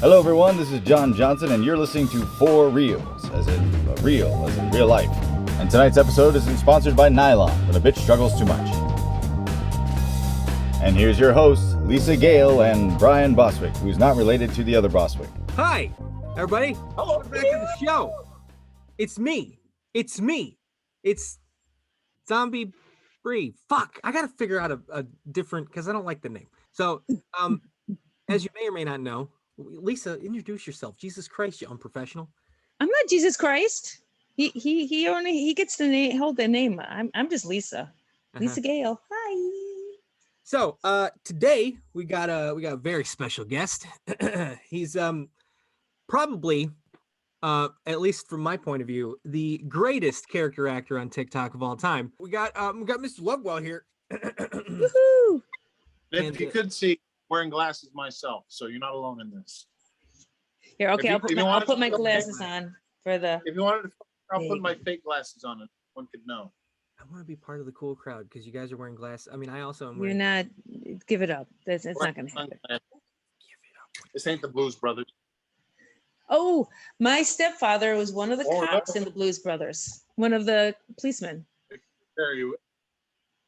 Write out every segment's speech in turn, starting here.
Hello everyone, this is John Johnson and you're listening to For Reels, as in real life. And tonight's episode is sponsored by Nylon, when a bitch struggles too much. And here's your hosts, Lisa Gale and Brian Boswick, who's not related to the other Boswick. Hi, everybody. Welcome back to the show. It's me. It's Zombie Bree. Fuck, I gotta figure out a different, because I don't like the name. So, as you may or may not know, Lisa, introduce yourself. Jesus Christ, you unprofessional. I'm not Jesus Christ. He gets to hold the name. I'm just Lisa. Lisa Gale. Hi. So today we got a very special guest. He's probably at least from my point of view, the greatest character actor on TikTok of all time. We got Mr. Lovewell here. Woohoo! If you could see, wearing glasses myself, so you're not alone in this. Here, okay, I'll put my glasses on for the. If you wanted to, I'll put my fake glasses on, and one could know. I want to be part of the cool crowd because you guys are wearing glasses. I mean, I also am wearing. You're not. Give it up. It's not going to happen. Give it up. This ain't the Blues Brothers. Oh, my stepfather was one of the cops in the Blues Brothers. One of the policemen.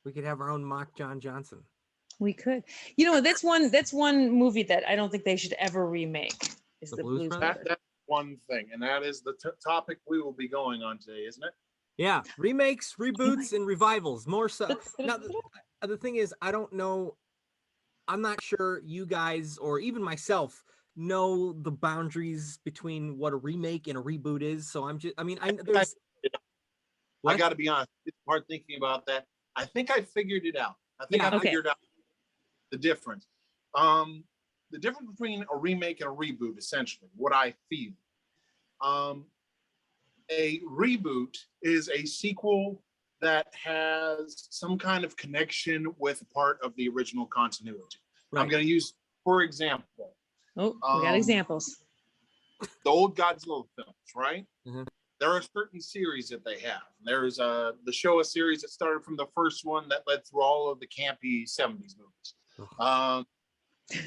We could have our own mock John Johnson. We could. You know, that's one movie that I don't think they should ever remake. Is the Blues Brothers. That's one thing, and that is the topic we will be going on today, isn't it? Yeah, remakes, reboots, and revivals. More so. Now, the thing is, I don't know. I'm not sure you guys or even myself know the boundaries between what a remake and a reboot is. So I'm just. I mean, I got to be honest. It's hard thinking about that. I think I figured it out. I figured out the difference. The difference between a remake and a reboot, essentially, what I feel. A reboot is a sequel that has some kind of connection with part of the original continuity. Right. I'm going to use, for example. Oh, we got examples. The old Godzilla films, right? Mm-hmm. There are certain series that they have. There's the Showa series that started from the first one that led through all of the campy 70s movies.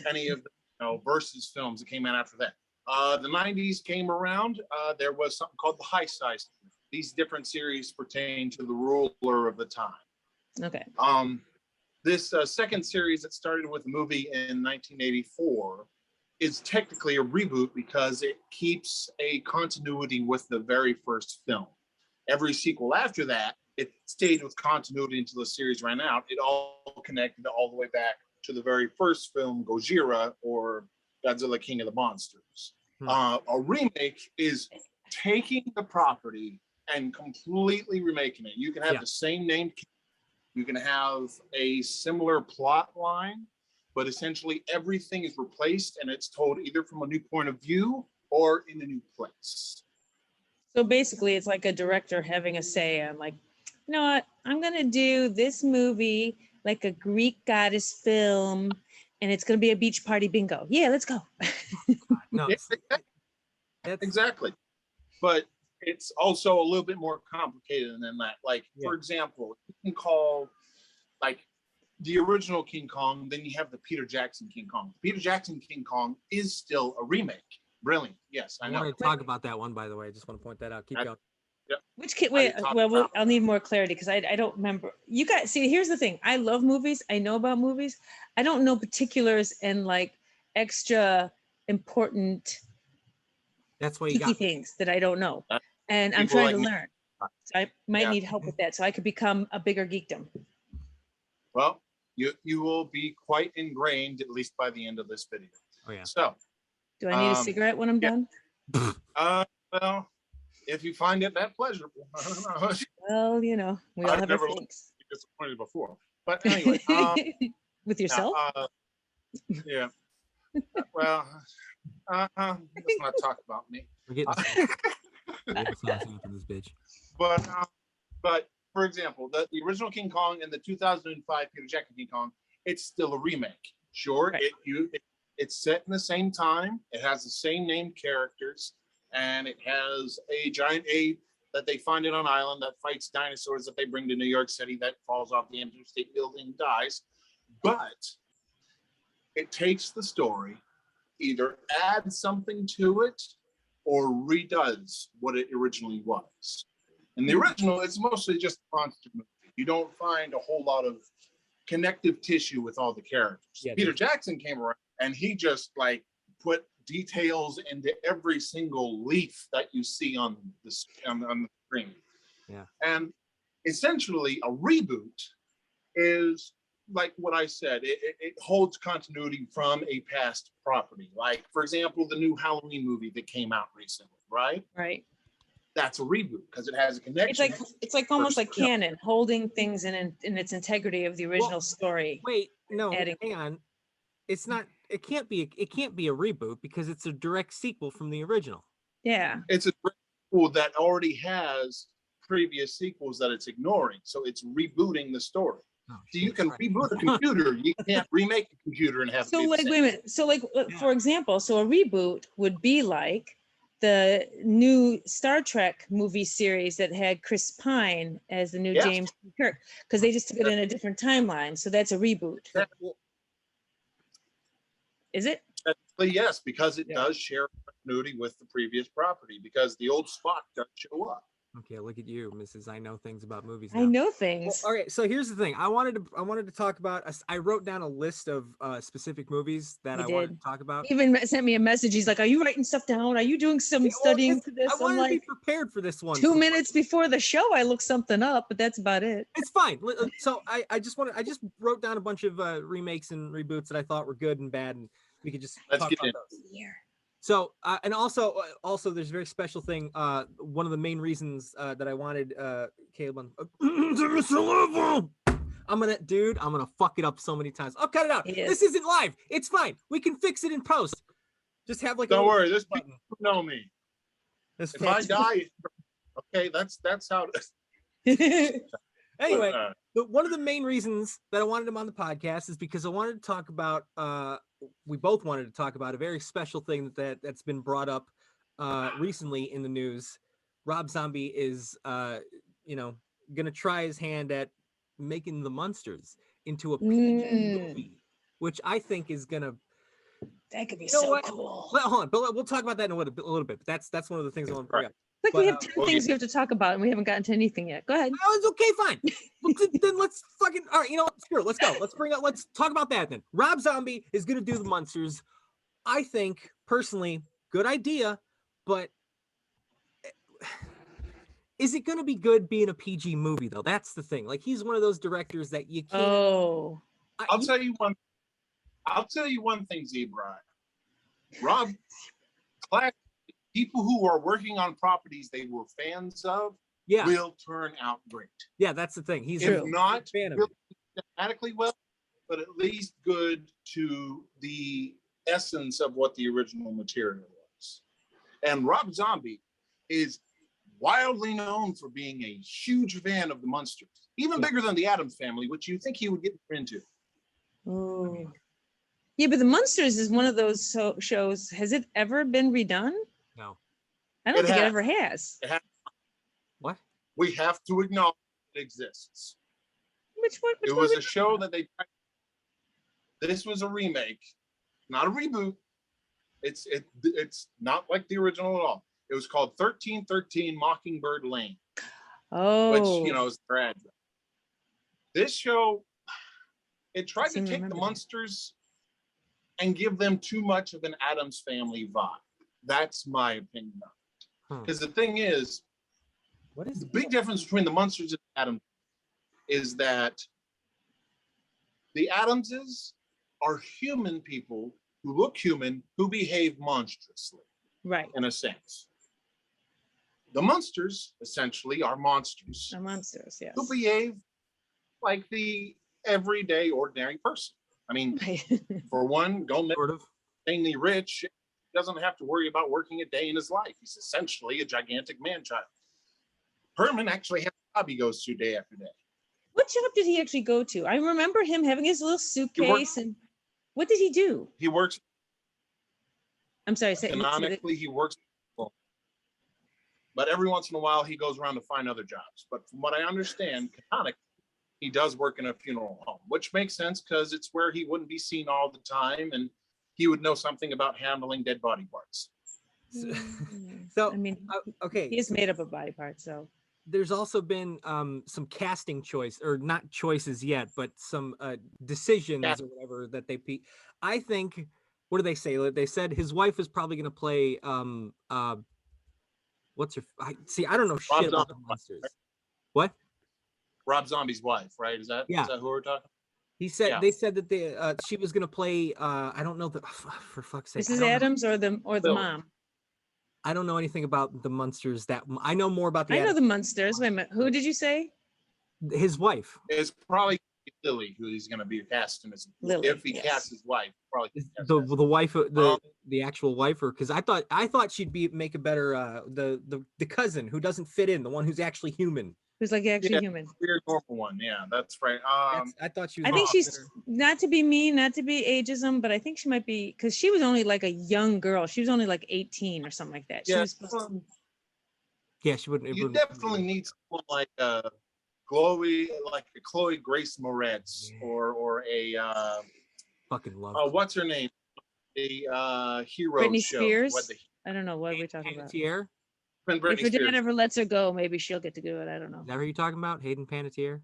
Any of the versus films that came out after that. The 90s came around. There was something called the High Size. These different series pertain to the ruler of the time. Okay. This second series that started with a movie in 1984 is technically a reboot because it keeps a continuity with the very first film. Every sequel after that, it stayed with continuity until the series ran out. It all connected all the way back to the very first film, Gojira, or Godzilla King of the Monsters. A remake is taking the property and completely remaking it. You can have the same name, you can have a similar plot line, but essentially everything is replaced and it's told either from a new point of view or in a new place. So basically it's like a director having a say on like, you know what, I'm going to do this movie like a Greek goddess film and it's going to be a beach party bingo. Yeah, let's go. No, exactly. But it's also a little bit more complicated than that. Like, for example, you can call like the original King Kong, then you have the Peter Jackson King Kong. Peter Jackson King Kong is still a remake. Brilliant. Yes, I know. I want to talk about that one, by the way. I just want to point that out. Keep going. Yep. Which kid? Wait, well, I'll need more clarity because I don't remember. You guys, see, here's the thing. I love movies. I know about movies. I don't know particulars and like extra important that's what you got things that I don't know. And I'm trying to learn. So I might need help with that so I could become a bigger geekdom. Well, you will be quite ingrained, at least by the end of this video. Oh, yeah. So, do I need a cigarette when I'm done? Well, if you find it that pleasurable. I don't know. Well, you know, we all have our things. Disappointed before. But anyway. With yourself? Yeah. Well, let's not talk about me. We're getting this bitch. But for example, the original King Kong and the 2005 Peter Jackson King Kong, it's still a remake. Sure, right. It's set in the same time. It has the same named characters, and it has a giant ape that they find in an island that fights dinosaurs that they bring to New York City that falls off the Empire State Building and dies. But it takes the story either adds something to it or redoes what it originally was. In the original, it's mostly just a monster movie. You don't find a whole lot of connective tissue with all the characters. Yeah, Peter Jackson came around and he just like put details into every single leaf that you see on the screen. Yeah. And essentially a reboot is like what I said, it holds continuity from a past property. Like, for example, the new Halloween movie that came out recently, right? Right. That's a reboot because it has a connection. It's like almost like canon, holding things in its integrity of the original story. Wait, no, Adding- hang on. It's not. It can't be a reboot because it's a direct sequel from the original. Yeah. It's a sequel that already has previous sequels that it's ignoring, so it's rebooting the story. Oh, So you can reboot a computer, you can't remake a computer and have. So it be the like, same. wait a minute. So like, Yeah. for example, so a reboot would be like the new Star Trek movie series that had Chris Pine as the new Yes. James Kirk, because they just took it in a different timeline. So that's a reboot. Is it? Technically, yes, because it Yeah. does share continuity with the previous property, because the old Spock does show up. Okay, look at you, Mrs. I know things about movies. I now. know Well, things. all right, so here's the thing. I wanted to talk about. I wrote down a list of specific movies that You I wanted did. to talk about. He even sent me a message. He's like, "Are you writing stuff down? Are you doing some studying for this?" I I'm wanted to like, be prepared for this one. 2 minutes before the show, I looked something up, but that's about it. It's fine. So I just wrote down a bunch of remakes and reboots that I thought were good and bad, and we could just Let's talk get about in. those. Here. So and also there's a very special thing. One of the main reasons that I wanted Caleb on Mr. Lovewell. I'm gonna fuck it up so many times. I'll cut it out. It is. This isn't live. It's fine. We can fix it in post. Just have like. Don't a worry, this button. people know me. That's If I fine. die, okay, that's how it is. Anyway, But, but one of the main reasons that I wanted him on the podcast is because I wanted to talk about we both wanted to talk about a very special thing that's been brought up recently in the news. Rob Zombie is gonna try his hand at making the Munsters into a PG movie, which I think is gonna That could be You know so what? cool. well, hold on, but we'll talk about that in a little bit. But that's one of the things I want to bring Right. up. Like but, we have 10 well, things we have to talk about, and we haven't gotten to anything yet. Go ahead. Oh, it's okay, fine. Well, then let's fucking all right. You know what? Sure, let's go. Let's talk about that then. Rob Zombie is gonna do the Munsters. I think personally, good idea, but is it gonna be good being a PG movie though? That's the thing. Like he's one of those directors that you can't. Oh, I'll tell you one thing, Zebra. Rob, people who are working on properties they were fans of yeah, will turn out great. yeah, that's the thing. He's If True. not a fan of really it. dramatically well, but at least good to the essence of what the original material was. And Rob Zombie is wildly known for being a huge fan of the Munsters, even bigger than the Addams Family, which you think he would get into. oh. Yeah, but the Munsters is one of those shows. Has it ever been redone? No. I don't It think it has. ever has. What? We have to acknowledge it exists. Which one? Which It one was we- a show that they. This was a remake, not a reboot. It's not like the original at all. It was called 1313 Mockingbird Lane, Oh, which is their address. This show, it tried to seem to take the remember that. Munsters and give them too much of an Addams Family vibe. That's my opinion of it. Huh. Because the thing is, What is the big difference between the Munsters and Addams is that the Addamses are human people who look human, who behave monstrously, right. in a sense. The Munsters, essentially, are monsters The Munsters, yes. who behave like the everyday, ordinary person. I mean, for one, Gomez, sort of? insanely rich, doesn't have to worry about working a day in his life. He's essentially a gigantic man-child. Herman actually has a job he goes to day after day. What job did he actually go to? I remember him having his little suitcase, and what did he do? He works I'm sorry. Say, economically, he works, but every once in a while he goes around to find other jobs. But from what I understand, canonically, he does work in a funeral home, which makes sense because it's where he wouldn't be seen all the time, and he would know something about handling dead body parts. So I mean, okay, he is made up of body parts, so there's also been some casting choice, or not choices yet, but some decisions or whatever that I think, what do they say? They said his wife is probably going to play what's her I don't know shit about the monsters. Right? What? Rob Zombie's wife, right? Is that who we're talking? He said they said that she was going to play I don't know for fuck's sake. Mrs. Adams or the mom. I don't know anything about the Munsters. I know more about the. I know the Munsters. Wait a minute. Who did you say? His wife. It's probably Lily, who he's going to be casting as. Lily, if he casts his wife, probably the wife, the actual wife, or because I thought she'd make a better the cousin who doesn't fit in, the one who's actually human. Who's like actually human. Weird normal one. Yeah, that's right. I thought she was. I think she's not to be mean, not to be ageism, but I think she might be, because she was only like a young girl. She was only like 18 or something like that. She was supposed to. Yeah, she wouldn't. You definitely need someone like Chloe Grace Moretz, or a fucking love. what's her name? The hero Britney show. Spears. I don't know what we're talking about. If her dad ever lets her go, maybe she'll get to do it. I don't know. Is that who you're talking about? Hayden Panettiere?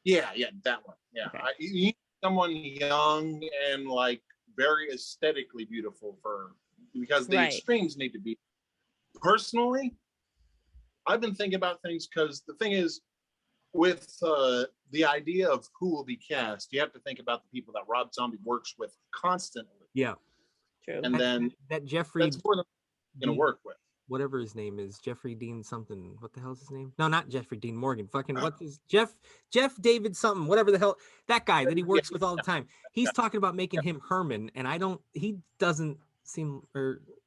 Yeah, that one. Yeah. Okay. You need someone young and like very aesthetically beautiful because the extremes need to be. Personally, I've been thinking about things because the thing is, with the idea of who will be cast, you have to think about the people that Rob Zombie works with constantly. Yeah. True. And then that Jeffrey that's where they're going to work with. Whatever his name is, Jeffrey Dean something. What the hell's his name? No, not Jeffrey Dean Morgan. Fucking what's his Jeff David something. Whatever the hell, that guy that he works with all the time. He's talking about making him Herman, and he doesn't seem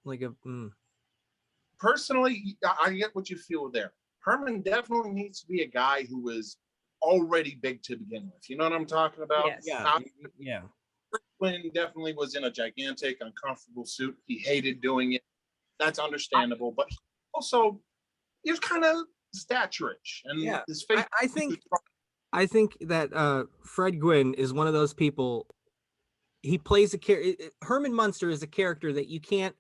like a. Personally, I get what you feel there. Herman definitely needs to be a guy who was already big to begin with. You know what I'm talking about? Yes. Yeah. Quinn definitely was in a gigantic, uncomfortable suit. He hated doing it. That's understandable, but also he was kind of stature-ish, and his face. I think that Fred Gwynn is one of those people. He plays a character. Herman Munster is a character that you can't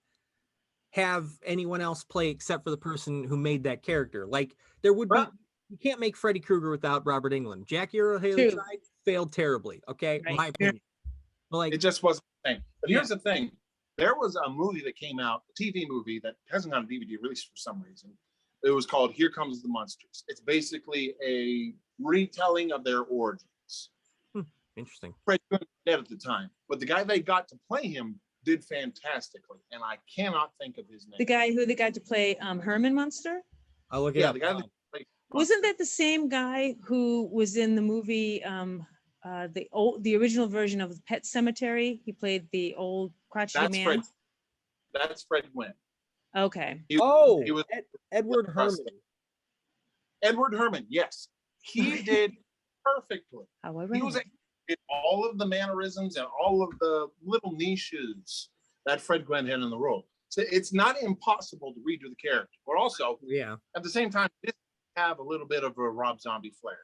have anyone else play except for the person who made that character. Like there would be, you can't make Freddy Krueger without Robert Englund. Jackie Earle Haley tried, failed terribly. Okay, my opinion. But like it just wasn't the thing. But here's the thing. There was a movie that came out, a TV movie that hasn't got a DVD release for some reason. It was called Here Comes the Monsters. It's basically a retelling of their origins. Interesting. Fred was dead at the time, but the guy they got to play him did fantastically, and I cannot think of his name. The guy who they got to play Herman Munster? I'll look it up. The guy that played Wasn't that the same guy who was in the movie the original version of Pet Cemetery? He played the old crotchety man. That's Fred Gwynn. Okay. He was Edward Herman. Edward Herman, yes. He did perfectly. However, he was did all of the mannerisms and all of the little niches that Fred Gwynn had in the role. So it's not impossible to redo the character, but also at the same time, it have a little bit of a Rob Zombie flair.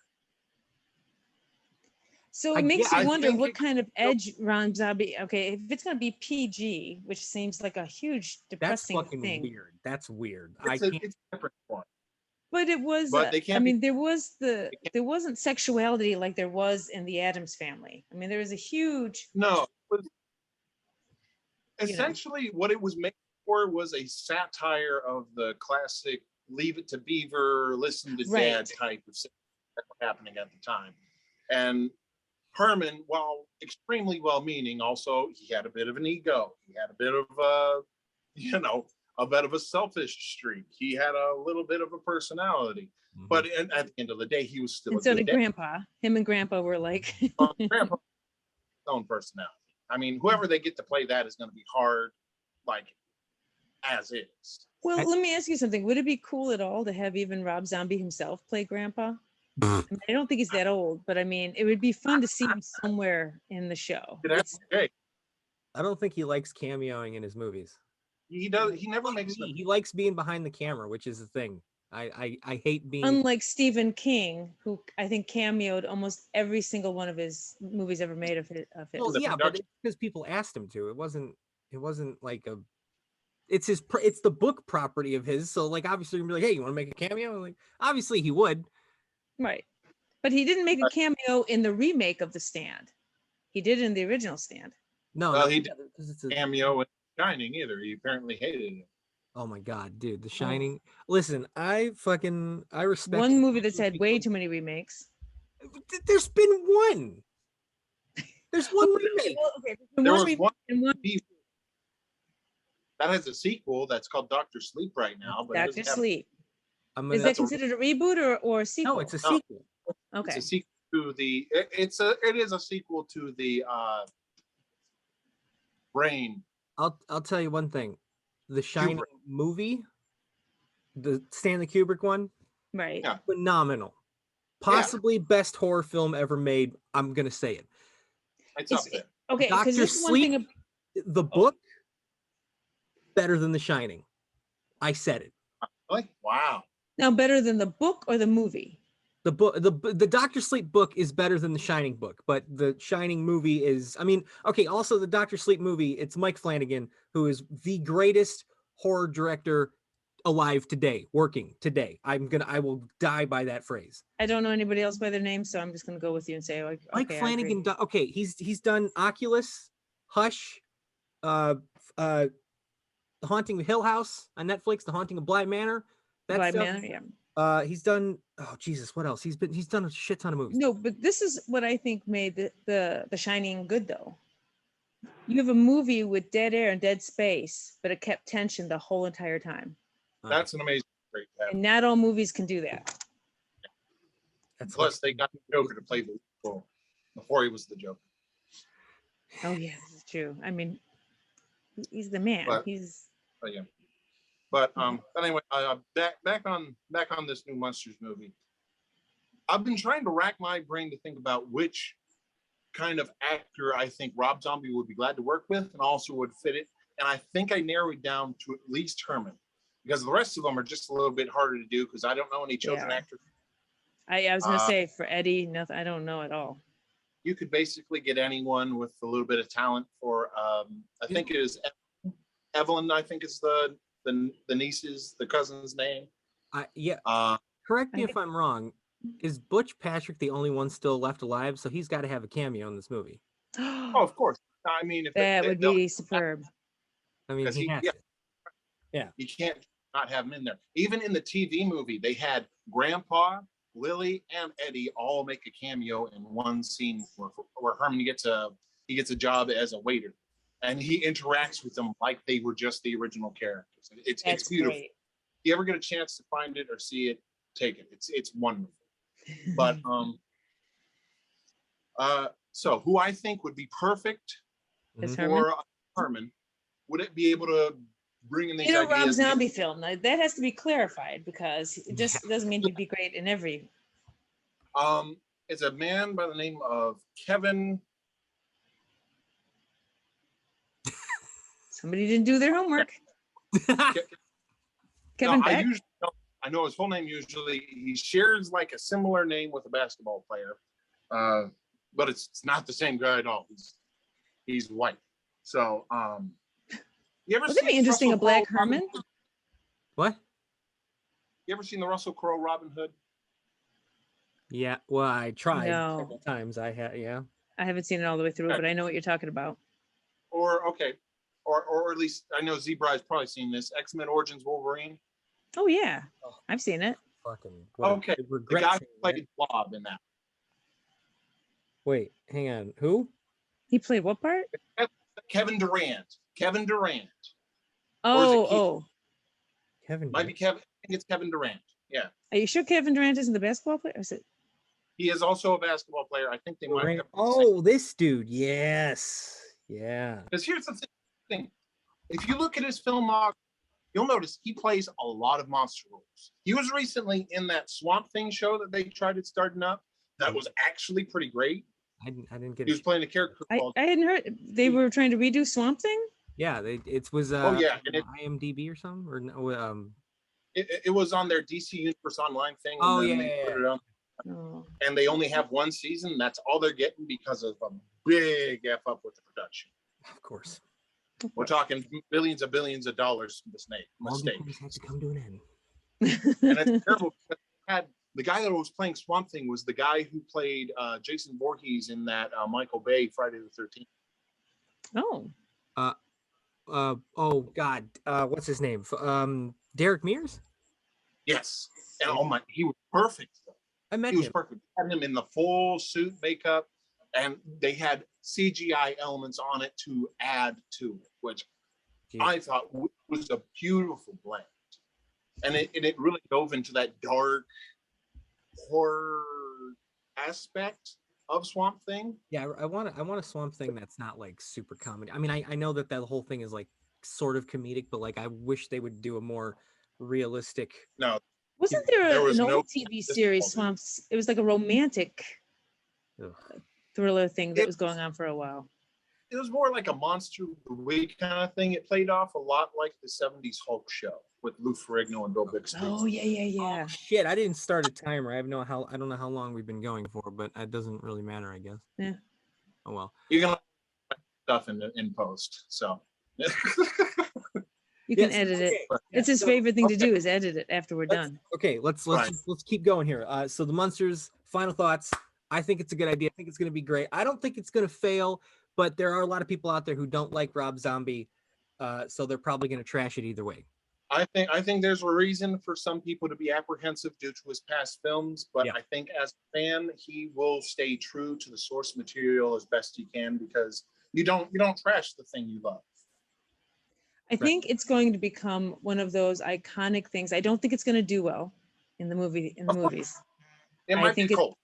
So it makes you wonder what kind of edge Rob Zombie. Okay, if it's going to be PG, which seems like a huge depressing That's fucking thing. weird. That's weird. It's a different one. But it was. But there wasn't sexuality like there was in the Addams Family. I mean, there was a huge. No. Essentially, what it was made for was a satire of the classic "Leave It to Beaver, Listen to Dad" type of thing that was happening at the time, and Herman, while extremely well-meaning, also he had a bit of an ego. He had a bit of a bit of a selfish streak. He had a little bit of a personality, but at the end of the day, he was still. And so did Grandpa. Him and Grandpa were like. Grandpa's own personality. I mean, whoever they get to play that is going to be hard, like as is. Well, let me ask you something. Would it be cool at all to have even Rob Zombie himself play Grandpa? I don't think he's that old, but I mean, it would be fun to see him somewhere in the show. I don't think he likes cameoing in his movies. He does. He never makes. He likes being behind the camera, which is the thing. I hate being. Unlike Stephen King, who I think cameoed almost every single one of his movies ever made of his. Well, the yeah, but production- it's because people asked him to. It wasn't. It wasn't like a. It's his. It's the book property of his. So like, obviously, you're gonna be like, hey, you want to make a cameo? Like, obviously, he would. Right. But he didn't make a cameo in the remake of The Stand. He did in the original Stand. No, Well, no, he yeah, because it's a, cameo in Shining either. He apparently hated it. oh my god, dude, The Shining. Listen, I respect One movie that's had way too many remakes. There's been one. There's one remake. Well, okay, There one was remake one and one that has a sequel that's called Doctor Sleep right now. But it Dr. doesn't have- Sleep. I'm Is gonna, that considered a reboot or a sequel? no, it's a No. sequel. Okay. It's a sequel to the. It is a sequel to the Brain. I'll tell you one thing. The Shining Kubrick. movie, the Stanley Kubrick one, Right. Yeah. phenomenal. Possibly best horror film ever made. I'm gonna say it. It's up It's- there. Okay, Dr. because this one Sleep? thing. The book better than The Shining. I said it. Like, wow. Now, better than the book or the movie? The book, the Doctor Sleep book is better than the Shining book, but the Shining movie is. I mean, okay. Also, the Doctor Sleep movie. It's Mike Flanagan, who is the greatest horror director alive today, working today. I will die by that phrase. I don't know anybody else by their name, so I'm just going to go with you and say, like, Mike okay, I Flanagan. agree. Okay, he's done Oculus, Hush, The Haunting of Hill House on Netflix, The Haunting of Bly Manor. That Bly stuff. Manor, yeah. He's done. Oh Jesus, what else? He's done a shit ton of movies. No, but this is what I think made the Shining good, though. You have a movie with dead air and dead space, but it kept tension the whole entire time. That's an amazing great to have. And not all movies can do that. That's Plus, they got the Joker to play the role before he was the Joker. Oh yeah, this is true. I mean, he's the man. But- He's But yeah. But anyway, back on this new Monsters movie. I've been trying to rack my brain to think about which kind of actor I think Rob Zombie would be glad to work with and also would fit it. And I think I narrowed it down to at least Herman, because the rest of them are just a little bit harder to do because I don't know any children Yeah. actors. I was gonna say for Eddie, nothing. I don't know at all. You could basically get anyone with a little bit of talent for. I think it is Evelyn. I think is the niece's, the cousin's name. Yeah. Correct me I if I'm wrong. Is Butch Patrick the only one still left alive? So he's got to have a cameo in this movie. Oh, of course. I mean, if That would be superb. I mean, Because he has yeah. to. you can't not have him in there. Even in the TV movie, they had Grandpa, Lily, and Eddie all make a cameo in one scene where Herman gets a job as a waiter, and he interacts with them like they were just the original characters. It's That's beautiful. great. If you ever get a chance to find it or see it, take it. It's wonderful. But so who I think would be perfect Is Mhm. Herman? for Herman, would it be able to bring in these In a Rob ideas? Zombie film, now, that has to be clarified because it just doesn't mean he'd be great in every. It's a man by the name of Kevin. Somebody didn't do their homework. Kevin No, Beck. I know his full name usually. He shares like a similar name with a basketball player, but it's not the same guy at all. He's white. So, you ever Wouldn't it be seen interesting Russell a black Crowe Robin Herman? Hood? What? You ever seen the Russell Crowe Robin Hood? Yeah. Well, I tried No. several times. I had. Yeah. I haven't seen it all the way through, Okay. but I know what you're talking about. Or okay, or at least I know Zebra has probably seen this. X-Men Origins Wolverine. Oh yeah, I've seen it. Fucking. Okay, I the regret guy who saying played that. Blob in that. Wait. Hang on. Who? He played what part? Kevin Durant. Kevin Durant. Oh, Keith? oh. Kevin. Might be Kevin. I think it's Kevin Durant. Yeah. Are you sure Kevin Durant isn't the basketball player? Or is it? He is also a basketball player. I think they might Durant. have. Oh, this dude. Yes. Yeah. Because here's the thing. If you look at his filmography, you'll notice he plays a lot of monster roles. He was recently in that Swamp Thing show that they tried to starting up. That was actually pretty great. I didn't get He was it. playing a character I called. hadn't heard they were trying to redo Swamp Thing. Yeah. It was. Oh, yeah, and it- IMDb or something or no. it was on their DC Universe Online thing. Oh, and then yeah, they yeah, put yeah. it on, Oh. and they only have one season. That's all they're getting because of a big F up with the production. Of course. We're talking billions of dollars mistake. All good things have to come to an end. And it's terrible because the guy that was playing Swamp Thing was the guy who played Jason Voorhees in that Michael Bay Friday the 13th. Oh. Oh God, what's his name? Derek Mears. Yes, and oh my, he was perfect. I met He was him. perfect. Had him in the full suit makeup, and they had CGI elements on it to add to it, which Jeez. I thought was a beautiful blend. And it really dove into that dark horror aspect of Swamp Thing. Yeah, I want a Swamp Thing that's not like super comedy. I mean, I know that whole thing is like sort of comedic, but like I wish they would do a more realistic. No, Wasn't there, was an no old TV series, Swamps? It was like a romantic Ugh. thriller thing that was going on for a while. it was more like a monster of the week kind of thing. It played off a lot like the 70s Hulk show with Lou Ferrigno and Bill Bixby. Oh yeah. Oh, shit, I didn't start a timer. I don't know how long we've been going for, but it doesn't really matter, I guess. Yeah. Oh well. You're gonna put stuff in post, so You can Yes, edit it. okay. It's his So, favorite thing to okay. do is edit it after we're Let's- done. Okay, let's Right. let's keep going here. So the Munsters, final thoughts. I think it's a good idea. I think it's going to be great. I don't think it's going to fail, but there are a lot of people out there who don't like Rob Zombie, so they're probably going to trash it either way. I think there's a reason for some people to be apprehensive due to his past films, but Yeah. I think as a fan, he will stay true to the source material as best he can because you don't trash the thing you love. I think it's going to become one of those iconic things. I don't think it's going to do well in the movies. It I might be think cold.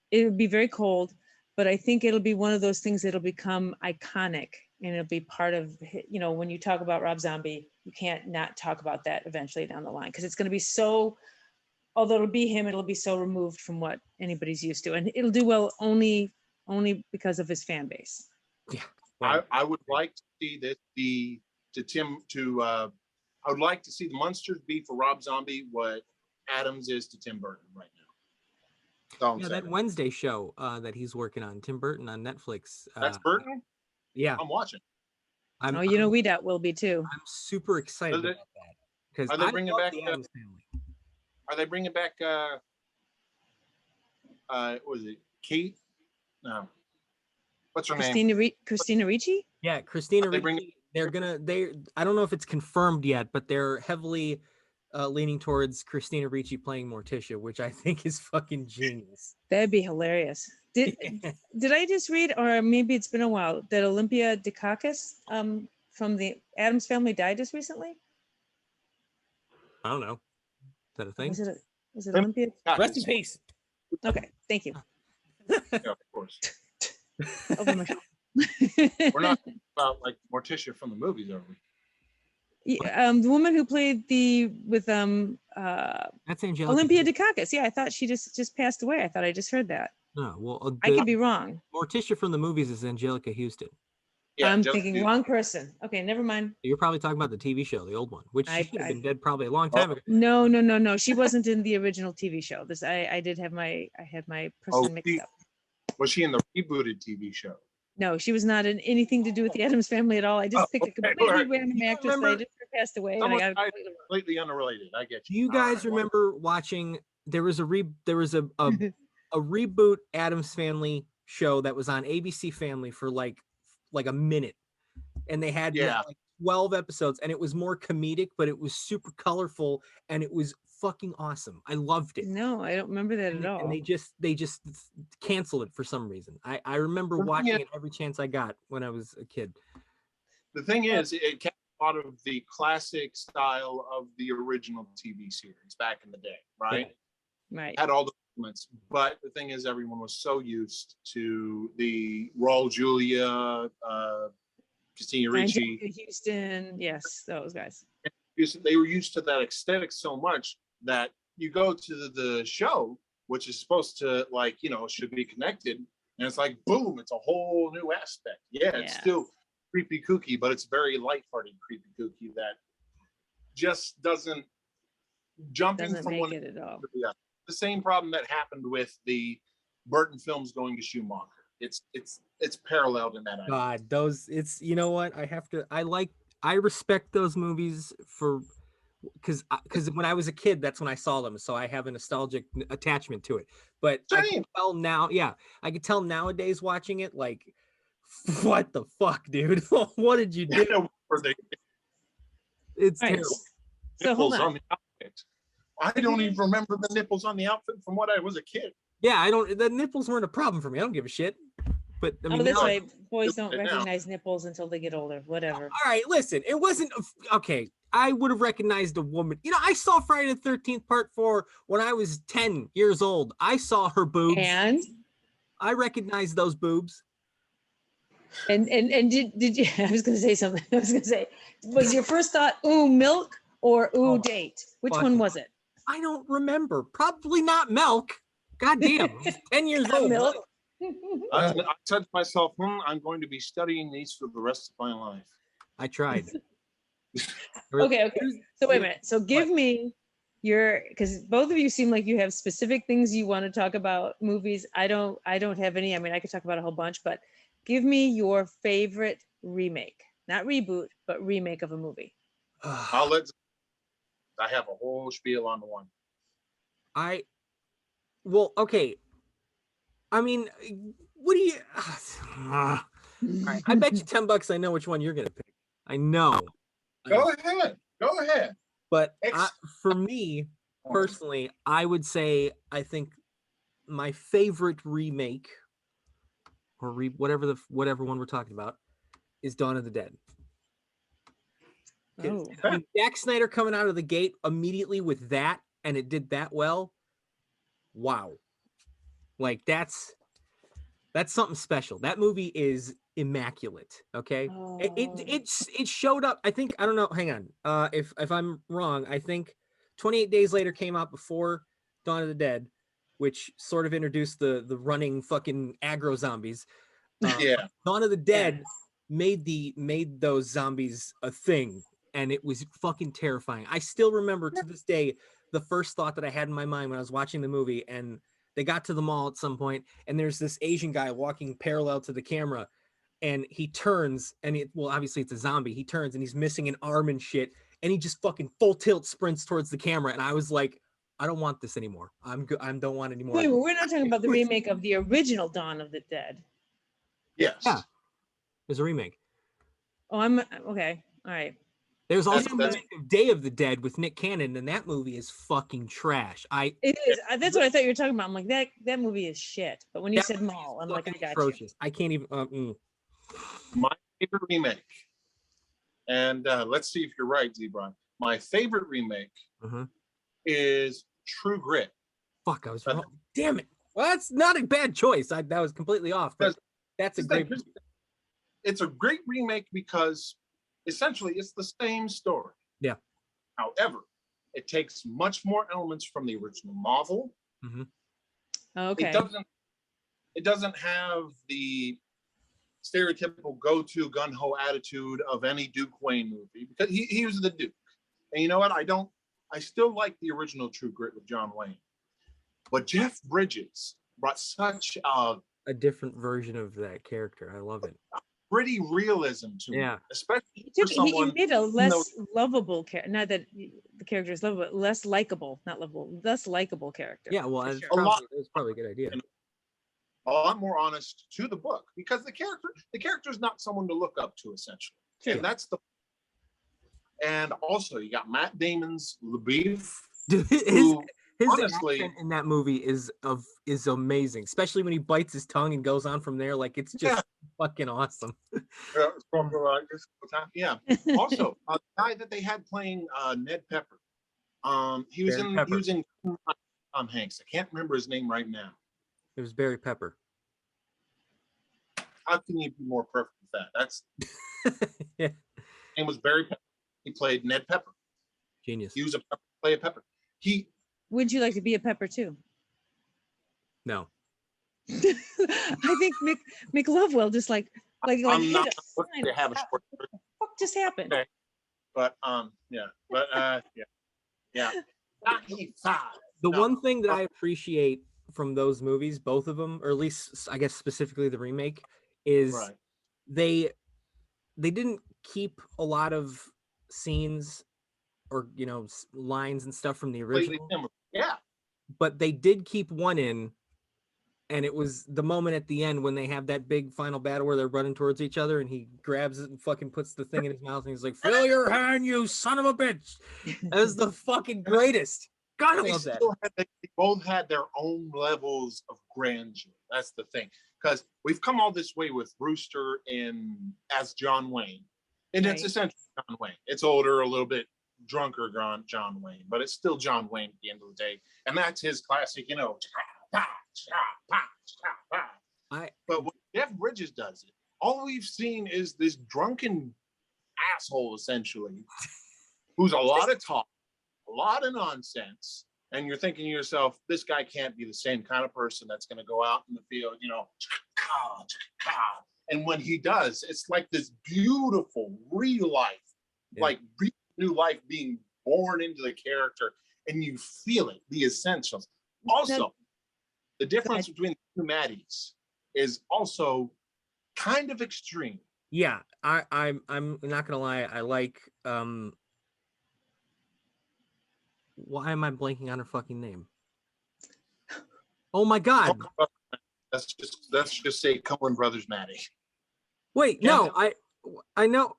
It would be very cold, but I think it'll be one of those things that'll become iconic and it'll be part of, when you talk about Rob Zombie, you can't not talk about that eventually down the line because it's going to be so, although it'll be him, it'll be so removed from what anybody's used to, and it'll do well only because of his fan base. Yeah. I would like to see this be I would like to see the Munsters be for Rob Zombie what Adams is to Tim Burton right now. That's all I'm Yeah, saying. that Wednesday show that he's working on, Tim Burton on Netflix. That's Burton? Yeah, I'm watching. We will be too. I'm super excited about that because Are they bringing back the Addams Family. Are they bringing back what was it? Kate? No. What's her name? Christina Ricci? Yeah, Christina Are they Ricci. I don't know if it's confirmed yet, but they're heavily leaning towards Christina Ricci playing Morticia, which I think is fucking genius. That'd be hilarious. Did I just read, or maybe it's been a while, that Olympia Dukakis from the Addams Family died just recently? I don't know. Is that a thing? Was it Olympia? Rest in peace. Okay, thank you. Yeah, of course. Over my shoulder. We're not about like Morticia from the movies, are we? Yeah, the woman who played That's Angelica. Olympia Dukakis. Yeah, I thought she just passed away. I thought I just heard that. No, well, I could be wrong. Morticia from the movies is Angelica Houston. Yeah, I'm Joe- thinking wrong person. Okay, never mind. You're probably talking about the TV show, the old one, which I- she should have I- been dead probably a long time ago. No. She wasn't in the original TV show. I had my person mixed up. Was she in the rebooted TV show? No, she was not in anything to do with the Addams Family at all. I just picked a okay, completely alright. random actress that I remember- just heard passed away. And Someone I got died completely wrong. completely unrelated. I get Do you. you guys All right. remember watching? There was a reboot Addams Family show that was on ABC Family for like a minute, and they had Yeah. like 12 episodes, and it was more comedic, but it was super colorful, and it was fucking awesome. I loved it. No, I don't remember that And, at all. and they just canceled it for some reason. I remember The thing watching is- it every chance I got when I was a kid. The thing is, it kept a lot of the classic style of the original TV series back in the day, right? Right. Had all the elements, but the thing is, everyone was so used to the Raul Julia, Christina Ricci. Angelica Houston. Yes, those guys. They were used to that aesthetic so much that you go to the show, which is supposed to should be connected, and it's like boom, it's a whole new aspect. Yeah, it's Yeah. still creepy kooky, but it's very lighthearted creepy kooky that just doesn't jumping Doesn't from make one it at all. to the other. The same problem that happened with the Burton films going to Schumacher. It's paralleled in that idea. God, those you know what? I respect those movies for because when I was a kid, that's when I saw them, so I have a nostalgic attachment to it. But I can Same. tell now, I can tell nowadays watching it, like, what the fuck, dude? What did you do? Were the It's All right. terrible. So hold nipples on. on the outfit. I don't even remember the nipples on the outfit from what I was a kid. Yeah, I don't. The nipples weren't a problem for me. I don't give a shit. But I mean, Oh, that's now- right. Boys don't Now. recognize nipples until they get older. Whatever. All right, listen. It wasn't okay. I would have recognized a woman. You know, I saw Friday the 13th Part 4 when I was 10 years old. I saw her boobs. And I recognized those boobs. did you? I was going to say something. I was going to say, was your first thought ooh milk or ooh Oh, date? Which fuck. one was it? I don't remember. Probably not milk. God damn. I was 10 years Not old. milk. I said to myself, I'm going to be studying these for the rest of my life. I tried. Okay. So wait a minute. So give me because both of you seem like you have specific things you want to talk about movies. I don't have any. I mean, I could talk about a whole bunch, but give me your favorite remake, not reboot, but remake of a movie. I have a whole spiel on the one. Well, okay. I mean, what do you? All right, I bet you $10 I know which one you're gonna pick. I know. Go ahead. But for me personally, I would say I think my favorite remake or whatever one we're talking about is Dawn of the Dead. Oh. I mean, Zack Snyder coming out of the gate immediately with that, and it did that well. Wow. Like that's something special. That movie is immaculate. Okay. Oh. It showed up. I think, I don't know. Hang on. If I'm wrong, I think 28 Days Later came out before Dawn of the Dead, which sort of introduced the running fucking aggro zombies. Yeah. Dawn of the Dead made those zombies a thing, and it was fucking terrifying. I still remember to this day the first thought that I had in my mind when I was watching the movie, and they got to the mall at some point, and there's this Asian guy walking parallel to the camera, and he turns, and obviously it's a zombie. He turns, and he's missing an arm and shit, and he just fucking full tilt sprints towards the camera, and I was like, I don't want this anymore. I'm good. I don't want it anymore. Wait, we're not talking about the remake of the original Dawn of the Dead. Yes. Yeah. There's a remake. Oh, I'm okay. All right. There's also That's- a remake of Day of the Dead with Nick Cannon, and that movie is fucking trash. It is. That's what I thought you were talking about. I'm like, that movie is shit. But when you That said mall, I'm like, I fucking got atrocious. I can't even. My favorite remake, and let's see if you're right, Zebron. My favorite remake is True Grit. Fuck, I was wrong. Damn it. Well, that's not a bad choice. That was completely off. But that's a great. It's a great remake because essentially it's the same story. Yeah. However, it takes much more elements from the original novel. Okay. It doesn't have the stereotypical go-to gun-ho attitude of any Duke Wayne movie, because he was the Duke. And you know what? I still like the original True Grit with John Wayne. But Jeff Bridges brought such a different version of that character. I love it. Pretty realism to it, especially for He someone. made a less lovable character. Not that the character is lovable, but less likable. Not lovable, less likable character. Yeah, well, for it's sure. probably a good idea. A lot more honest to the book, because the character is not someone to look up to, essentially. True. And that's the. And also, you got Matt Damon's LaBeouf. Dude, his honestly, accent in that movie is amazing, especially when he bites his tongue and goes on from there. Like, it's just fucking awesome. Yeah. Also, the guy that they had playing Ned Pepper, he was in Tom Hanks. I can't remember his name right now. It was Barry Pepper. How can you be more perfect with that? That's Yeah. name was Barry Pepper. He played Ned Pepper. Genius. He was play a Pepper. Would you like to be a pepper too? No. I think Mick Lovewell just like I'm hit not a looking sign. to have a What short, the fuck just happened? Okay. But yeah. The one thing that I appreciate from those movies, both of them, or at least I guess specifically the remake, is Right. they didn't keep a lot of scenes or lines and stuff from the Completely original, similar. Yeah. but they did keep one in, and it was the moment at the end when they have that big final battle where they're running towards each other, and he grabs it and fucking puts the thing in his mouth, and he's like, "Fill your hand, you son of a bitch!" That was the fucking greatest. God, I love that. They both had their own levels of grandeur. That's the thing, because we've come all this way with Brewster as John Wayne, and it's essentially John Wayne. It's older, a little bit drunker John Wayne, but it's still John Wayne at the end of the day, and that's his classic, But when Jeff Bridges does it, all we've seen is this drunken asshole, essentially, who's a lot of talk, a lot of nonsense, and you're thinking to yourself, this guy can't be the same kind of person that's going to go out in the field, and when he does, it's like this beautiful real life, like new life being born into the character, and you feel it, the essentials. Also, the difference between the two Maddies is also kind of extreme. Yeah, I'm not gonna lie, I like why am I blanking on her fucking name? Oh my god. Let's just say Coen Brothers Maddie. Wait, no, I know.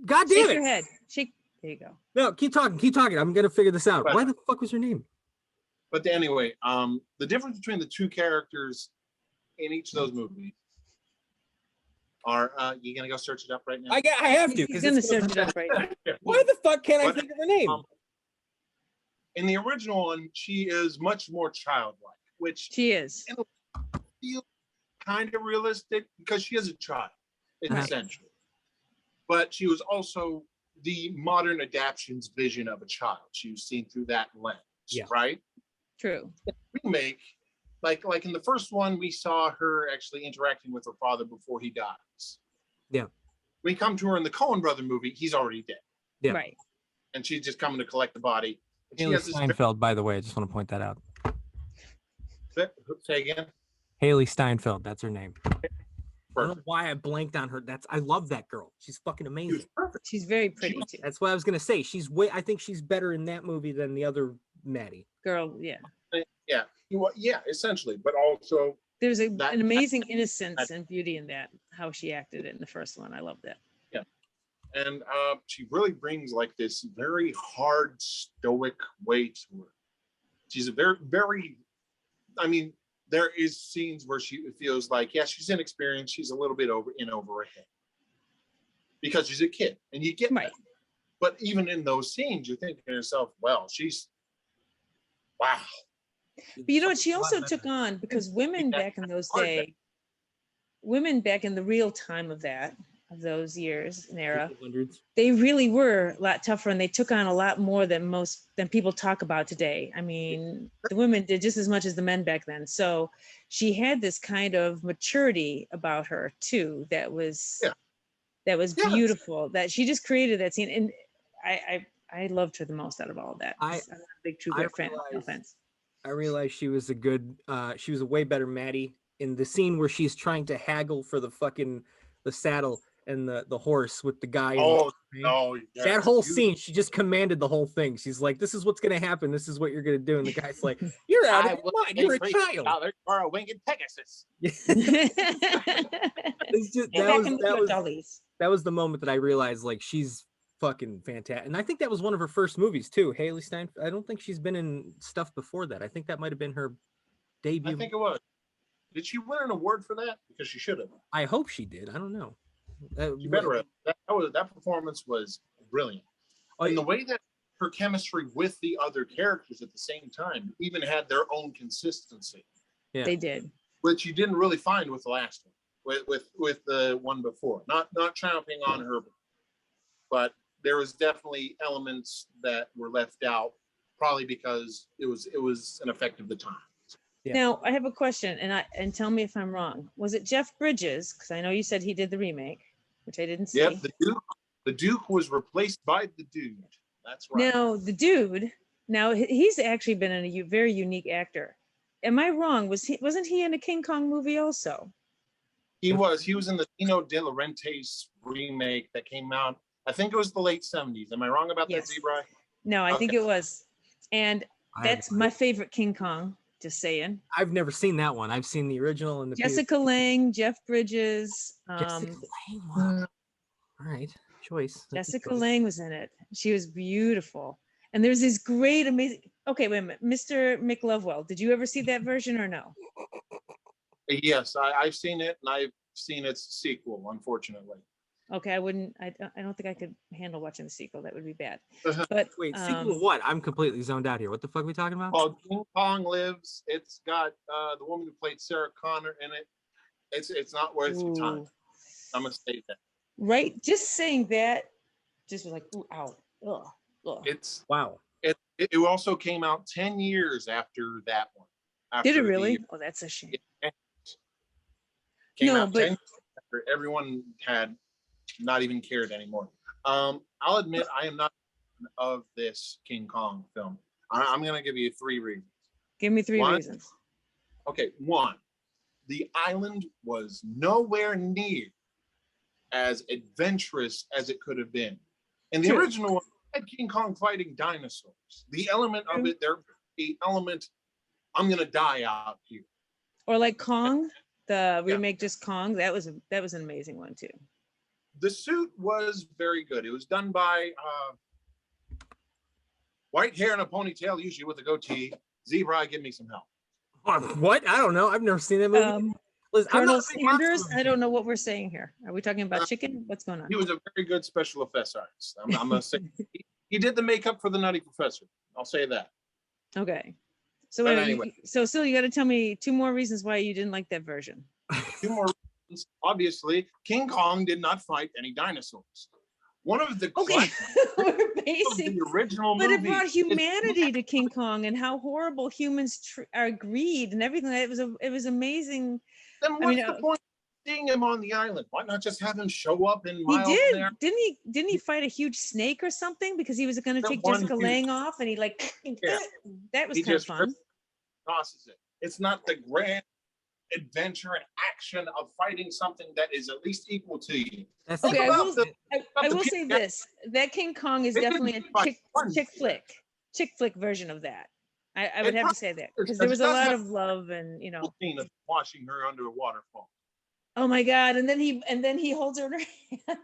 God damn it. Shake your head. Shake. There you go. No, keep talking. I'm gonna figure this out. But, why the fuck was her name? But anyway, the difference between the two characters in each of those movies are you gonna go search it up right now? I have to. He's gonna search it up right now. Why the fuck can't I think of her name? In the original one, she is much more childlike, which She is. feels kind of realistic because she is a child, essentially. But she was also the modern adaptation's vision of a child. She was seen through that lens, right? True. Remake, like in the first one, we saw her actually interacting with her father before he dies. Yeah. We come to her in the Coen brother movie, he's already dead. Yeah. Right. And she's just coming to collect the body. Haley Steinfeld, by the way, I just want to point that out. Say again. Haley Steinfeld, that's her name. I don't know Perfect. why I blanked on her. I love that girl. She's fucking amazing. Perfect. She's very pretty too. That's what I was gonna say. I think she's better in that movie than the other Maddie. Girl, yeah. Yeah, essentially, but also There's an amazing innocence and beauty in that, how she acted it in the first one. I love that. and she really brings like this very hard, stoic way to her. She's a very, I mean, there is scenes where she feels like, yeah, she's inexperienced. She's a little bit over her head because she's a kid, and you get Right. that. But even in those scenes, you're thinking to yourself, well, wow. But you know what? She also took on, because women back in those days, women back in the real time of those years and era, they really were a lot tougher, and they took on a lot more than people talk about today. I mean, the women did just as much as the men back then. So she had this kind of maturity about her too, that was beautiful, that she just created that scene. And I loved her the most out of all of that. I'm a big True Grit fan. No offense. I realized she was a way better Maddie in the scene where she's trying to haggle for the saddle and the horse with the guy. Oh, no. Yeah. That whole scene, she just commanded the whole thing. She's like, this is what's going to happen. This is what you're going to do. And the guy's like, you're out of your mind. You're a child. Or a winged Pegasus. That was the moment that I realized, like, she's fucking fantastic. And I think that was one of her first movies too. Haley Steinfeld. I don't think she's been in stuff before that. I think that might have been her debut. I think it was. Did she win an award for that? Because she should have. I hope she did. I don't know. You better have. That performance was brilliant. And the way that her chemistry with the other characters at the same time even had their own consistency. Yeah. They did. Which you didn't really find with the last one. With the one before. Not tramping on her, but there was definitely elements that were left out, probably because it was an effect of the time. Yeah. Now I have a question, and tell me if I'm wrong. Was it Jeff Bridges? Because I know you said he did the remake, which I didn't see. Yep, the Duke was replaced by the Dude. That's right. Now the Dude Now he's actually been a very unique actor. Am I wrong? Wasn't he in a King Kong movie also? He was in the Dino De Laurentiis remake that came out. I think it was the late 70s. Am I wrong about that, Zebra? No, I think Okay. it was. And that's my favorite King Kong. Just saying. I've never seen that one. I've seen the original and the Jessica Lange, Jeff Bridges. Jessica Lange. Wow. All right, choice. That's a Jessica choice. Lange was in it. She was beautiful. And there's this great, amazing. Okay, wait a minute, Mr. McLovewell. Did you ever see that version or no? Yes, I've seen it, and I've seen its sequel, unfortunately. Okay, I don't think I could handle watching the sequel. That would be bad. But Wait, sequel what? I'm completely zoned out here. What the fuck are we talking about? Called King Kong Lives. It's got the woman who played Sarah Connor in it. It's not worth your time. Ooh. I'm gonna say that. Right, just saying that, just was like, ooh, ow, ugh, ugh. It's Wow. It also came out 10 years after that one. Did it after really? Oh, that's a shame. Came No, out but 10 years after everyone had not even cared anymore. I'll admit I am not a fan of this King Kong film. I'm gonna give you 3 reasons. give me 3 One, reasons. Okay, 1, the island was nowhere near as adventurous as it could have been. In the True. original one, had King Kong fighting dinosaurs. The element of it, the element, I'm gonna die out here. Or like Kong, the remake, just Kong. That was an amazing one too. The suit was very good. It was done by white hair and a ponytail, usually with a goatee. Zebra, give me some help. What? I don't know. I've never seen that movie. Listen, I'm Colonel not a big monster Sanders. movie I don't know what we're saying here. Are we talking about chicken? What's going on? He was a very good special effects artist. I'm gonna say he did the makeup for the Nutty Professor. I'll say that. Okay. So But wait, anyway. so still, you got to tell me 2 more reasons why you didn't like that version. 2 more reasons. Obviously, King Kong did not fight any dinosaurs. One of the Okay, we're of basic, the original but movie. it brought humanity to King Kong and how horrible humans are greed and everything. It was amazing. Then I what's mean, the point of seeing him on the island? Why not just have him show up in he miles did, there? didn't he fight a huge snake or something because he was going to That take one Jessica huge- Lange off and he like Yeah. that was He kind of just fun. tosses it. It's not the grand adventure and action of fighting something that is at least equal to you. That's Okay, I about will, the- I the will people say that- this: that King Kong is They didn't definitely a fight one. chick flick version of that. I would It have to say that because there was a does lot have- of love and Scene of washing her under a waterfall. oh my god, and then he holds her in her hand.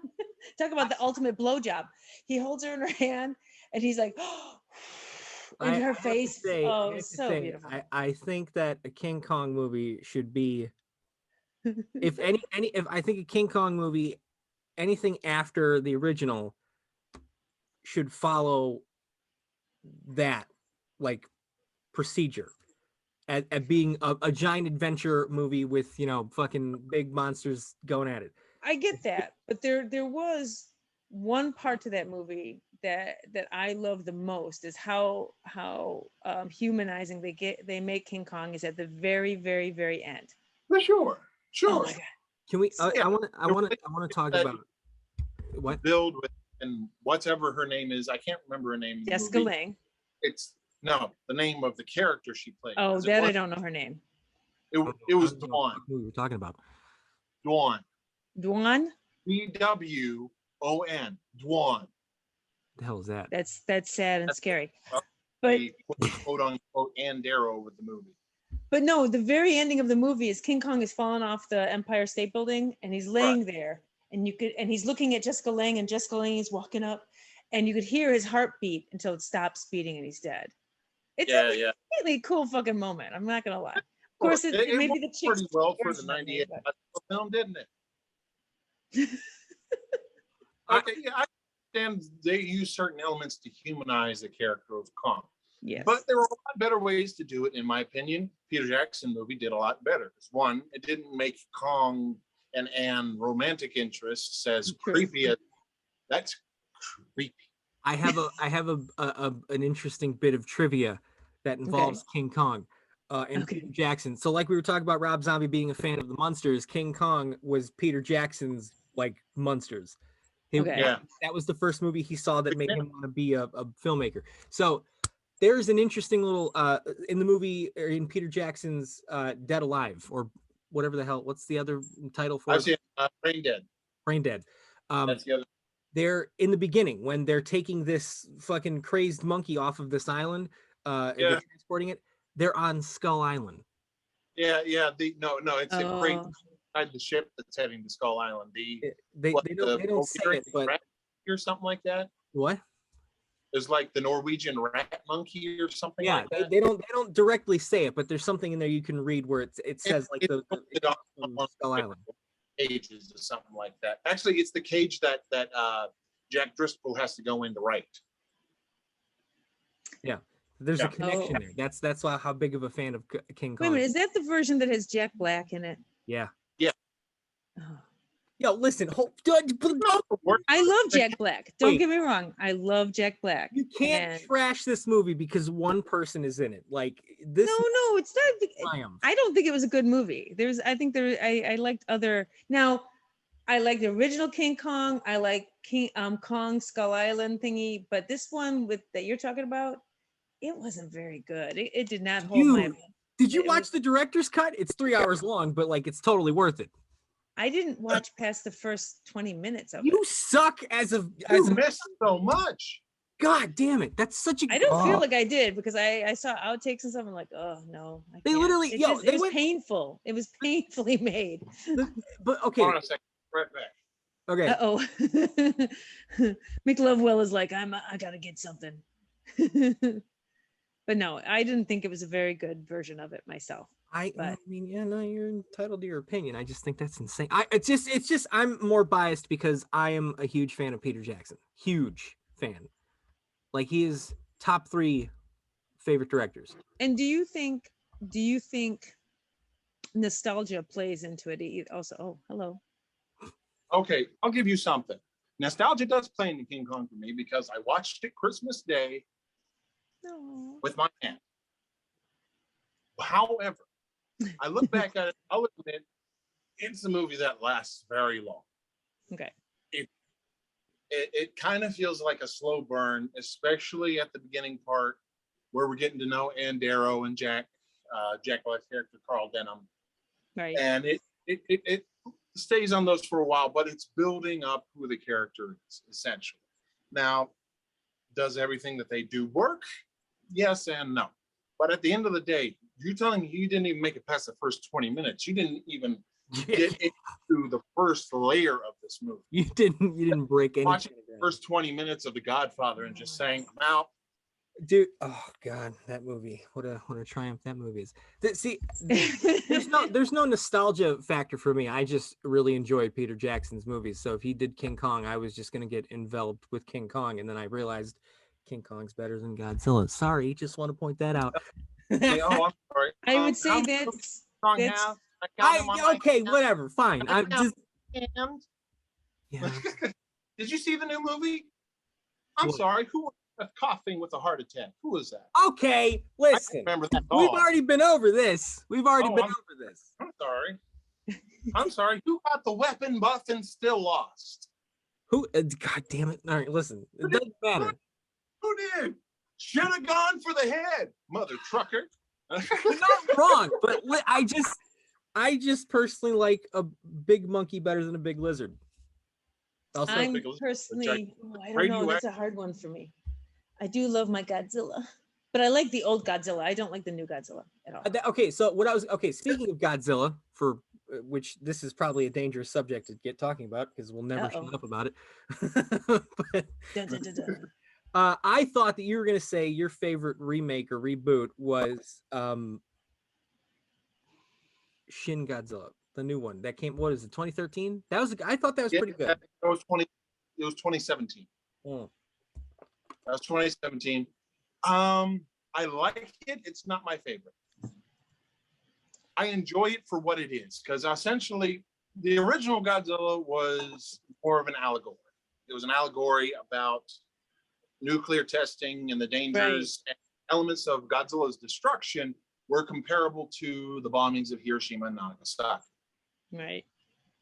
Talk about the ultimate blowjob. He holds her in her hand and he's like, in her face. Oh, it was so beautiful. I think that a King Kong movie should be, if I think a King Kong movie, anything after the original should follow that like procedure at being a giant adventure movie with fucking big monsters going at it. I get that, but there was one part to that movie that I love the most is how humanizing they make King Kong is at the very, very, very end. For sure. Oh Sure. my god! Can we? Yeah. I want to talk That- about what. Build with and whatever her name is. I can't remember her name. in the Jessica movie. Lange. It's no, the name of the character she played. Oh, It that I was- don't know her name. It was I don't know what Dawn. movie we're talking about. Dawn. Dwan. DWON. Dawn. The hell is that? That's sad and That's- scary. well, But They put quote unquote and Darrow with the movie. But no, the very ending of the movie is King Kong is fallen off the Empire State Building and he's laying there and he's looking at Jessica Lange and Jessica Lange is walking up and you could hear his heartbeat until it stops beating and he's dead. It's a really cool fucking moment. I'm not gonna lie. Of course, it maybe worked the chick's pretty well for the version of me, 98 but- film, didn't it? Okay, yeah, I understand they use certain elements to humanize the character of Kong. Yes. But there are a lot better ways to do it, in my opinion. Peter Jackson movie did a lot better. One, it didn't make Kong and Anne romantic interests as True. creepy as that's creepy. I have an interesting bit of trivia that involves King Kong and Peter Jackson. So like we were talking about Rob Zombie being a fan of the Munsters, King Kong was Peter Jackson's like Munsters. Okay. Yeah. That was the first movie he saw that made him want to be a filmmaker. So there's an interesting little in the movie, or in Peter Jackson's Dead Alive, or whatever the hell. What's the other title for I've it? seen Brain Dead. Brain Dead. That's the other. They're in the beginning when they're taking this fucking crazed monkey off of this island, and they're transporting it. They're on Skull Island. Yeah. No, it's a crate Oh. inside the ship that's heading to Skull Island. They don't say it, but rat or something like that. what? There's like the Norwegian rat monkey or something Yeah, like that. they don't directly say it, but there's something in there you can read where it says like It's the Skull Island. Cages or something like that. Actually, it's the cage that Jack Driscoll has to go in to write. Yeah, there's a Yeah. connection there. That's why how big of a fan of King Wait a Kong. minute, is that the version that has Jack Black in it? Yeah. Oh. Yo, listen, I love Jack Black. Don't Wait. get me wrong. I love Jack Black. you can't And- trash this movie because one person is in it. Like this. No, it's not. triumph. I don't think it was a good movie. I liked other. Now, I like the original King Kong. I like Kong Skull Island thingy, but this one that you're talking about, it wasn't very good. It did not hold my. Dude, did you it watch was- the director's cut? It's 3 hours long, but like it's totally worth it. I didn't watch past the first 20 minutes of You it. suck as a You missed so much. God damn it. That's such a I don't feel like I did because I saw outtakes and stuff. I'm like, oh no. I They can't. literally- It, yo, just, they it was went- painful. It was painfully made. but okay. Hold on a second. Right back. Okay. Uh-oh. Lovewell is like, I gotta get something. But no, I didn't think it was a very good version of it myself. I But- mean, yeah, no, you're entitled to your opinion. I just think that's insane. It's just I'm more biased because I am a huge fan of Peter Jackson. Huge fan. Like he is top 3 favorite directors. And do you think nostalgia plays into it also? Oh, hello. Okay, I'll give you something. Nostalgia does play into King Kong for me because I watched it Christmas Day No. with my aunt. However, I look back at it, I'll admit, it's a movie that lasts very long. Okay. It kind of feels like a slow burn, especially at the beginning part where we're getting to know Ann Darrow and Jack Black's character, Carl Denham. Right. And it stays on those for a while, but it's building up who the character is, essentially. Now, does everything that they do work? Yes and no. But at the end of the day, you're telling me you didn't even make it past the first 20 minutes. You didn't even get into the first layer of this movie. You didn't break any. Watching the first 20 minutes of The Godfather and just saying, I'm out. Dude, oh god, that movie. What a triumph that movie is. See, there's no nostalgia factor for me. I just really enjoyed Peter Jackson's movies. So if he did King Kong, I was just gonna get enveloped with King Kong, and then I realized King Kong's better than Godzilla. Sorry, just want to point that out. Say, oh, I'm sorry. I would say how many that's Kong that's- have? I count them on my Okay, hand. whatever, fine. I'm just And yeah. did you see the new movie? I'm What? sorry. Who was coughing with a heart attack? Who was that? Okay, I listen. remember that We've dog. already been over this. We've already Oh, been I'm- over this. I'm sorry. I'm sorry. Who got the weapon buff and still lost? Who? God damn it! All right, listen. It doesn't matter. Who did? Should have gone for the head, mother trucker. You're not wrong, but I just personally like a big monkey better than a big lizard. Also, I'm think it was- personally, I don't Radio know. That's a hard one for me. I do love my Godzilla, but I like the old Godzilla. I don't like the new Godzilla at all. okay. So speaking of Godzilla, for which this is probably a dangerous subject to get talking about because we'll never Uh-oh. shut up about it. But Dun, dun, dun, dun. I thought that you were gonna say your favorite remake or reboot was Shin Godzilla, the new one that came. What is it? 2013. I thought that was pretty good. It was 2017. Mm. That was 2017. I like it. It's not my favorite. I enjoy it for what it is, because essentially the original Godzilla was more of an allegory. It was an allegory about nuclear testing and the dangers and elements of Godzilla's destruction were comparable to the bombings of Hiroshima and Nagasaki. Right.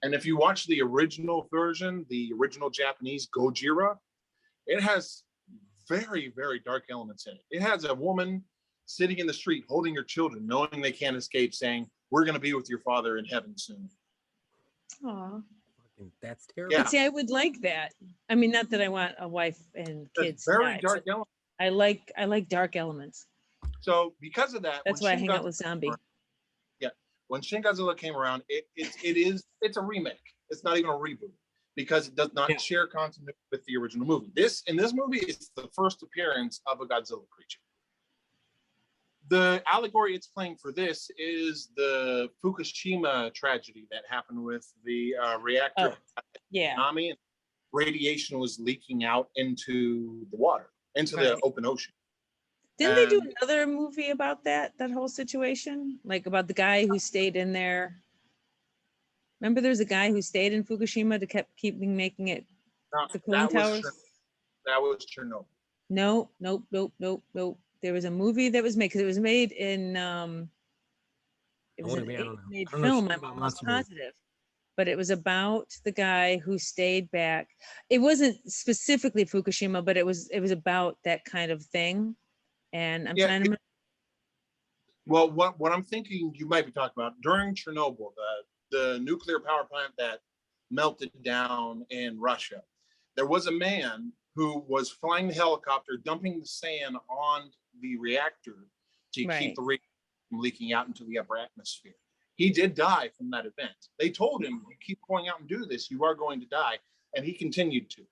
And if you watch the original version, the original Japanese Gojira, it has very, very dark elements in it. It has a woman sitting in the street holding her children, knowing they can't escape, saying, "We're going to be with your father in heaven soon." Aw. That's terrible. Yeah. But see, I would like that. I mean, not that I want a wife and That's kids. very Yeah, dark element. I like dark elements. So because of that, That's when why I Shin hang out Godzilla with Zombie. when Shin Godzilla came around, it's a remake. It's not even a reboot because it does not share continuity with the original movie. In this movie is the first appearance of a Godzilla creature. The allegory it's playing for this is the Fukushima tragedy that happened with the reactor. Yeah. Tsunami, and radiation was leaking out into the water, into the open ocean. Didn't they do another movie about that whole situation? Like about the guy who stayed in there? Remember there's a guy who stayed in Fukushima to keep making it the cooling towers? That was Chernobyl. No. There was a movie that was made, because it was made in it was an made film, I'm almost positive. But it was about the guy who stayed back. It wasn't specifically Fukushima, but it was about that kind of thing. And I'm trying to. Well, what I'm thinking you might be talking about during Chernobyl, the nuclear power plant that melted down in Russia, there was a man who was flying the helicopter, dumping the sand on the reactor to keep the radiation from leaking out into the upper atmosphere. He did die from that event. They told him, "You keep going out and do this, you are going to die," and he continued to.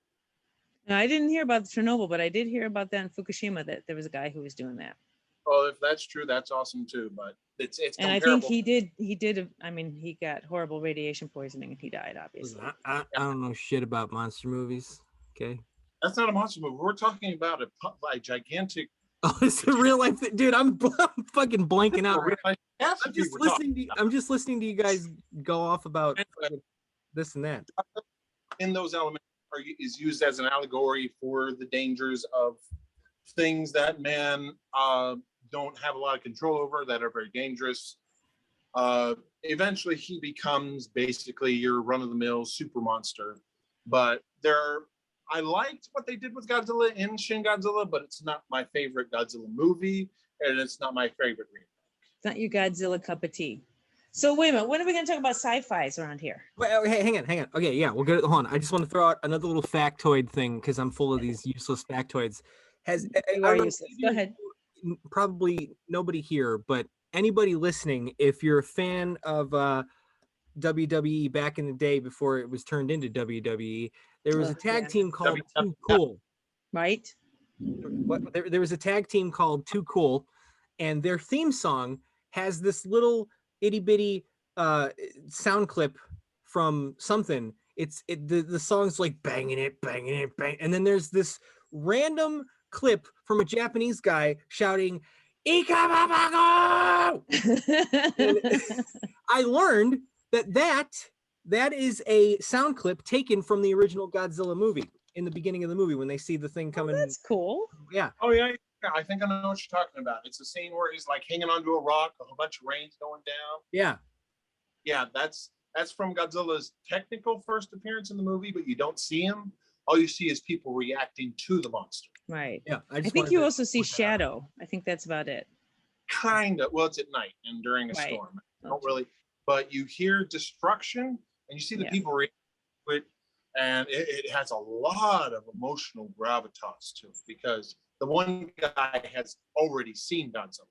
No, I didn't hear about Chernobyl, but I did hear about that in Fukushima, that there was a guy who was doing that. Oh, if that's true, that's awesome too. But it's and comparable. I think he did. I mean, he got horrible radiation poisoning and he died, obviously. I don't know shit about monster movies. Okay. That's not a monster movie. We're talking about a gigantic. Oh, it's a real life thing. Dude, I'm fucking blanking out. I'm just listening to you guys go off about this and that. In those elements is used as an allegory for the dangers of things that man don't have a lot of control over, that are very dangerous. Eventually he becomes basically your run-of-the-mill super monster. But I liked what they did with Godzilla in Shin Godzilla, but it's not my favorite Godzilla movie, and it's not my favorite remake. It's not your Godzilla cup of tea. So wait a minute, when are we going to talk about sci-fis around here? Wait, hey, hang on. Okay, yeah, we'll get it. Hold on. I just want to throw out another little factoid thing because I'm full of these useless factoids. Go ahead. Probably nobody here, but anybody listening, if you're a fan of WWE back in the day before it was turned into WWE, there was a tag team called Too Cool. Right? There was a tag team called Too Cool, and their theme song has this little itty bitty sound clip from something. The song's like banging it, and then there's this random clip from a Japanese guy shouting "Ikamabago!" I learned that is a sound clip taken from the original Godzilla movie in the beginning of the movie when they see the thing coming. Oh, that's cool. Yeah. Oh yeah. I think I know what you're talking about. It's a scene where he's like hanging onto a rock, a whole bunch of rain's going down. Yeah. Yeah, that's from Godzilla's technical first appearance in the movie, but you don't see him. All you see is people reacting to the monster. Right. Yeah. I think you also see Shadow. I think that's about it. Kind of. Well, it's at night and during a storm. Don't really, but you hear destruction and you see the people react to it, and it has a lot of emotional gravitas to it because the one guy has already seen Godzilla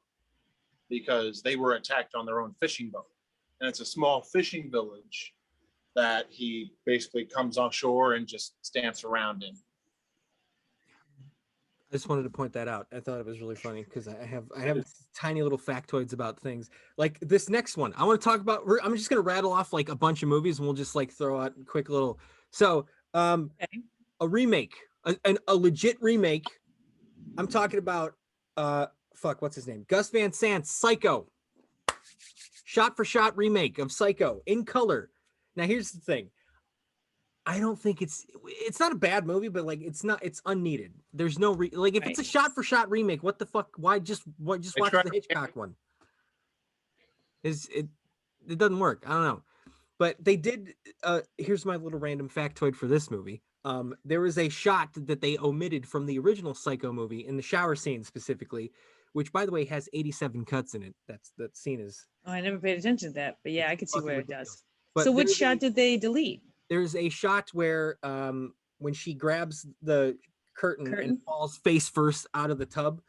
because they were attacked on their own fishing boat. And it's a small fishing village that he basically comes offshore and just stamps around in. I just wanted to point that out. I thought it was really funny because I have tiny little factoids about things. Like this next one, I want to talk about. I'm just going to rattle off like a bunch of movies, and we'll just like throw out a quick little. So, a remake, a legit remake. I'm talking about what's his name? Gus Van Sant's Psycho. Shot for shot remake of Psycho in color. Now here's the thing. I don't think it's not a bad movie, but like it's unneeded. There's no if it's a shot for shot remake, what the fuck? Why just watch the Hitchcock one? It doesn't work. I don't know. But they did here's my little random factoid for this movie. there was a shot that they omitted from the original Psycho movie in the shower scene specifically, which by the way has 87 cuts in it. That scene is. Oh, I never paid attention to that, but yeah, It's I could see fucking where it ridiculous. does. But So which there's shot did they delete? There's a shot where when she grabs the curtain and falls face first out of the tub,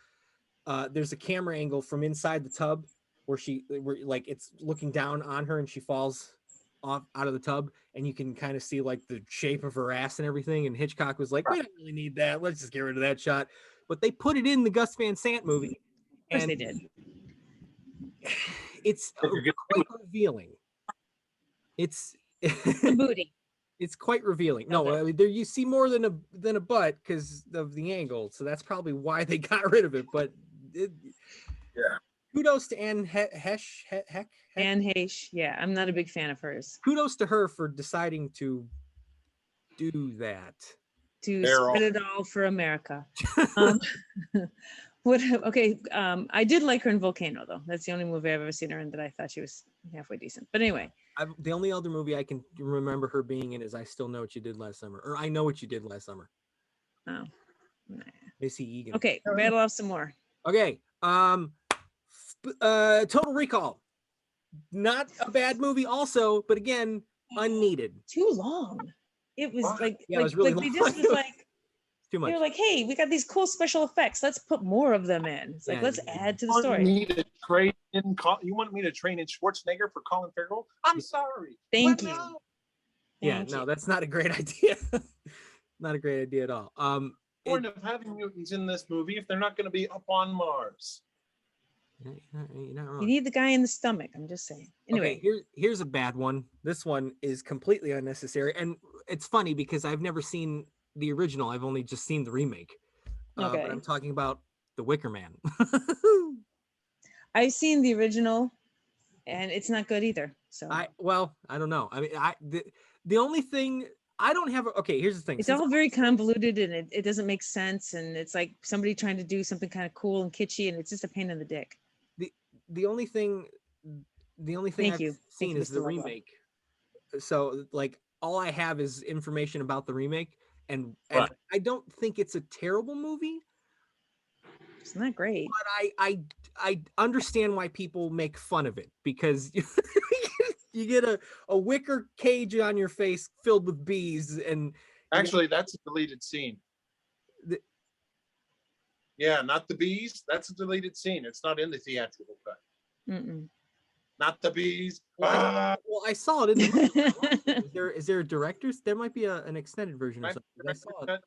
there's a camera angle from inside the tub where like it's looking down on her and she falls off out of the tub, and you can kind of see like the shape of her ass and everything. And Hitchcock was like, "We don't really need that. Let's just get rid of that shot." But they put it in the Gus Van Sant movie. Of course they did. It's quite revealing. It's The booty. It's quite revealing. No, I mean, there you see more than a butt because of the angle. So that's probably why they got rid of it. But kudos to Anne Hesh. Anne Heche. Yeah, I'm not a big fan of hers. Kudos to her for deciding to do that. To spread it all for America. I did like her in Volcano, though. That's the only movie I've ever seen her in that I thought she was halfway decent. But anyway. The only other movie I can remember her being in is I Still Know What You Did Last Summer. Or I Know What You Did Last Summer. Oh. Nah. Missy Egan. Okay, rattle off some more. Okay. Total Recall. Not a bad movie also, but again, unneeded. Too long. It was it was really they just was like too much. They're like, hey, we got these cool special effects. Let's put more of them in. It's like, let's add to the story. You want me to train in Schwarzenegger for Colin Farrell? I'm sorry. Thank you. No, that's not a great idea. Not a great idea at all. Point of having mutants in this movie if they're not going to be up on Mars. You need the guy in the stomach. I'm just saying. Anyway, okay, here's a bad one. This one is completely unnecessary, and it's funny because I've never seen the original. I've only just seen the remake. Okay. But I'm talking about The Wicker Man. I've seen the original, and it's not good either. So I don't know. I mean, the only thing I don't have. Okay, here's the thing. It's all very convoluted, and it doesn't make sense, and it's like somebody trying to do something kind of cool and kitschy, and it's just a pain in the dick. The only thing I've seen is the remake. So like all I have is information about the remake, and I don't think it's a terrible movie. It's not great. But I understand why people make fun of it because you get a wicker cage on your face filled with bees, and actually that's a deleted scene. Yeah, not the bees. That's a deleted scene. It's not in the theatrical cut. Mm-mm. Not the bees. Well, I saw it in the is there a director's? There might be an extended version or something. I saw it. But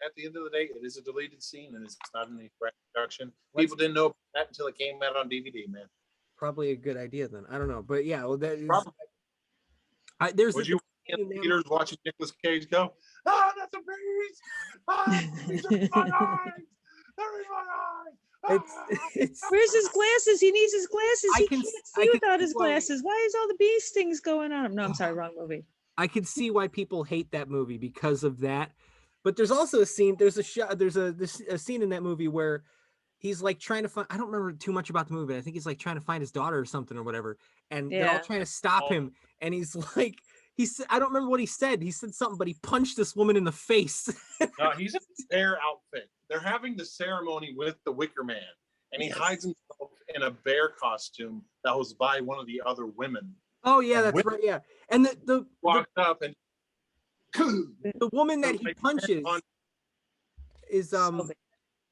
at the end of the day, it is a deleted scene, and it's not in the production. People didn't know that until it came out on DVD, man. Probably a good idea then. I don't know, but yeah, well, that is. Would you in the theaters watching Nicolas Cage go, that's a bees! These are my eyes! They're in my eyes! Where's his glasses? He needs his glasses. He can't see without his why, glasses. Why is all the bee stings going on? No, I'm sorry, wrong movie. I can see why people hate that movie because of that. But there's also a scene. There's a scene in that movie where he's like trying to find. I don't remember too much about the movie. But I think he's like trying to find his daughter or something or whatever. And they're all trying to stop him. And he's like, I don't remember what he said. He said something, but he punched this woman in the face. No, he's in a bear outfit. They're having the ceremony with the Wicker Man, and he hides himself in a bear costume that was by one of the other women. Oh yeah, that's right. Yeah, and the walked up and the woman that he punches is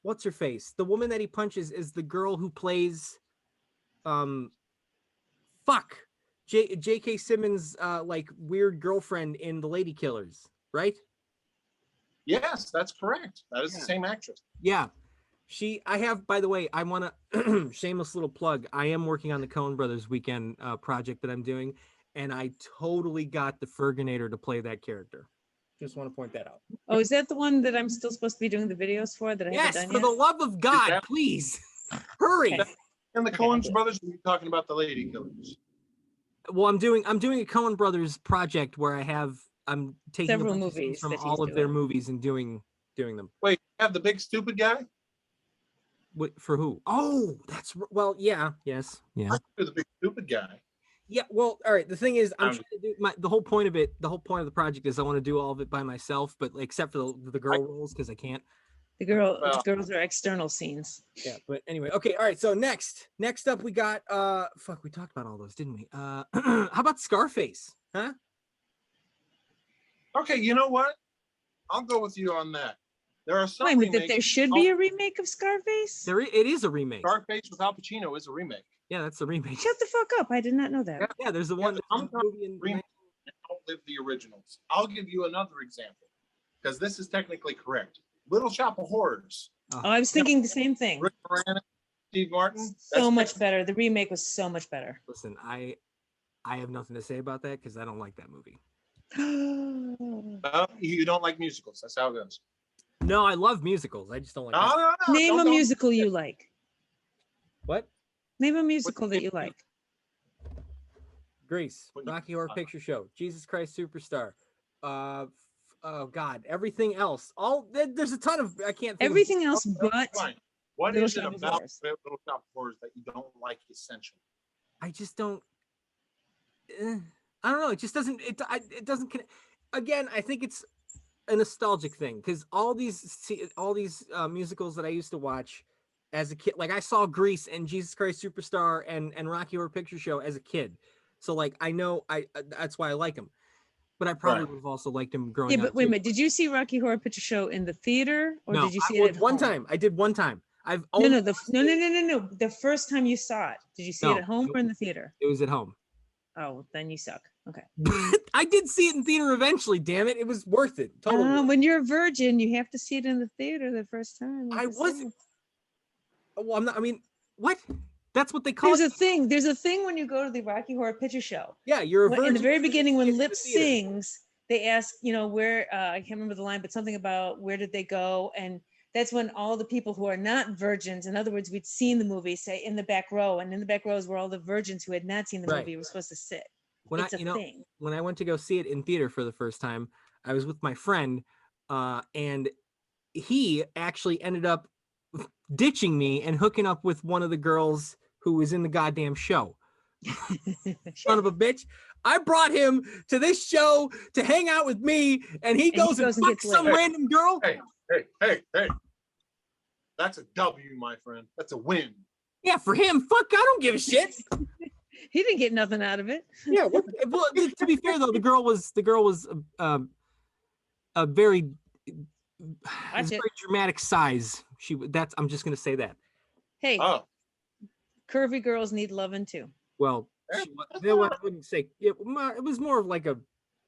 what's her face? The woman that he punches is the girl who plays J.K. Simmons' like weird girlfriend in The Lady Killers, right? Yes, that's correct. That is the same actress. Yeah. I have, by the way, I want to shameless little plug. I am working on the Coen Brothers weekend project that I'm doing, and I totally got the Ferganator to play that character. Just want to point that out. Oh, is that the one that I'm still supposed to be doing the videos for that I haven't done yet? Yes, for the love of God, please hurry. Okay. And the Coen Brothers, we're talking about the Lady Killers. Well, I'm doing a Coen Brothers project where I'm taking several movies from all of their movies and doing them. Wait, you have the big stupid guy? What, for who? Oh, yes, yeah. The big stupid guy. Yeah, well, all right. The thing is, I'm Um, trying to do the whole point of it. The whole point of the project is I want to do all of it by myself, but like, except for the girl roles because I can't. The Well- girls are external scenes. Yeah, but anyway, okay, all right. So next up, we got fuck. We talked about all those, didn't we? How about Scarface? Huh? Okay, you know what? I'll go with you on that. There are some Wait, but that remakes. there should be a remake of Scarface? It is a remake. Scarface with Al Pacino is a remake. Yeah, that's a remake. Shut the fuck up. I did not know that. Yeah, there's the one I'm not movie in remake and outlive the originals. I'll give you another example because this is technically correct. Little Shop of Horrors. Oh, I was thinking the same thing. Rick Moranis, Steve Martin. So much better. The remake was so much better. Listen, I have nothing to say about that because I don't like that movie. You don't like musicals. That's how it goes. No, I love musicals. I just don't like. No. Name a don't- musical you like. What? Name a musical that you like. Grease, What you- Rocky Horror Picture Show, Jesus Christ Superstar. Oh God, everything else. There's a ton of I can't. Think Everything else Okay, but fine. What Little is it Shop of about Horrors. Little Shop of Horrors that you don't like essentially? I just don't. I don't know. It just doesn't. It doesn't. Again, I think it's a nostalgic thing because all these musicals that I used to watch as a kid, like I saw Grease and Jesus Christ Superstar and Rocky Horror Picture Show as a kid, so like I know that's why I like them. But I probably Right. would have also liked him growing yeah, up. but wait a too. minute. Did you see Rocky Horror Picture Show in the theater or No, did you see I it went at one home? time. I did one time. I've No, only no, no. The first time you saw it, did you see No, it at home or in the theater? It was at home. Oh, then you suck. Okay. I did see it in theater eventually. Damn it, it was worth it. Totally. worth it. When you're a virgin, you have to see it in the theater the first time. I That's the wasn't. thing. Well, I'm not. I mean, what? That's what they call There's it. a thing. There's a thing when you go to the Rocky Horror Picture Show. Yeah, you're a In virgin. the very when you beginning, see it when in the Lip theater. sings, they ask, where I can't remember the line, but something about where did they go, and that's when all the people who are not virgins, in other words, we'd seen the movie, say in the back row, and in the back rows were all the virgins who had not seen the Right. movie were supposed to sit. When It's a thing. when I went to go see it in theater for the first time, I was with my friend, and he actually ended up ditching me and hooking up with one of the girls who was in the goddamn show. Son of a bitch. I brought him to this show to hang out with me, and he goes and goes and fucks gets some laid. random girl. Hey. That's a W, my friend. That's a win. Yeah, for him, fuck, I don't give a shit. He didn't get nothing out of it. Yeah, well, to be fair though, the girl was a very Watch it. very dramatic size. I'm just gonna say that. Hey, Oh, curvy girls need loving too. Well, Yeah. I wouldn't say it was more of like a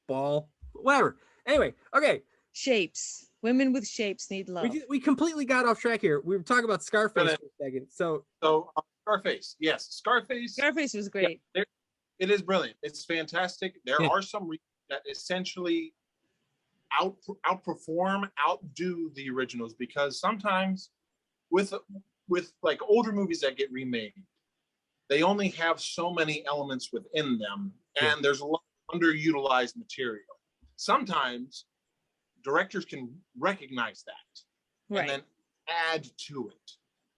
ball, whatever. Anyway, okay, Shapes. Women with shapes need love. we completely got off track here. We were talking about Scarface for a second. So Scarface. Yes, Scarface. Scarface was great. It is brilliant. It's fantastic. There Yeah. are some that essentially outdo the originals because sometimes with like older movies that get remade, they only have so many elements within them, and there's a lot of underutilized material. Sometimes directors can recognize that and then add to it.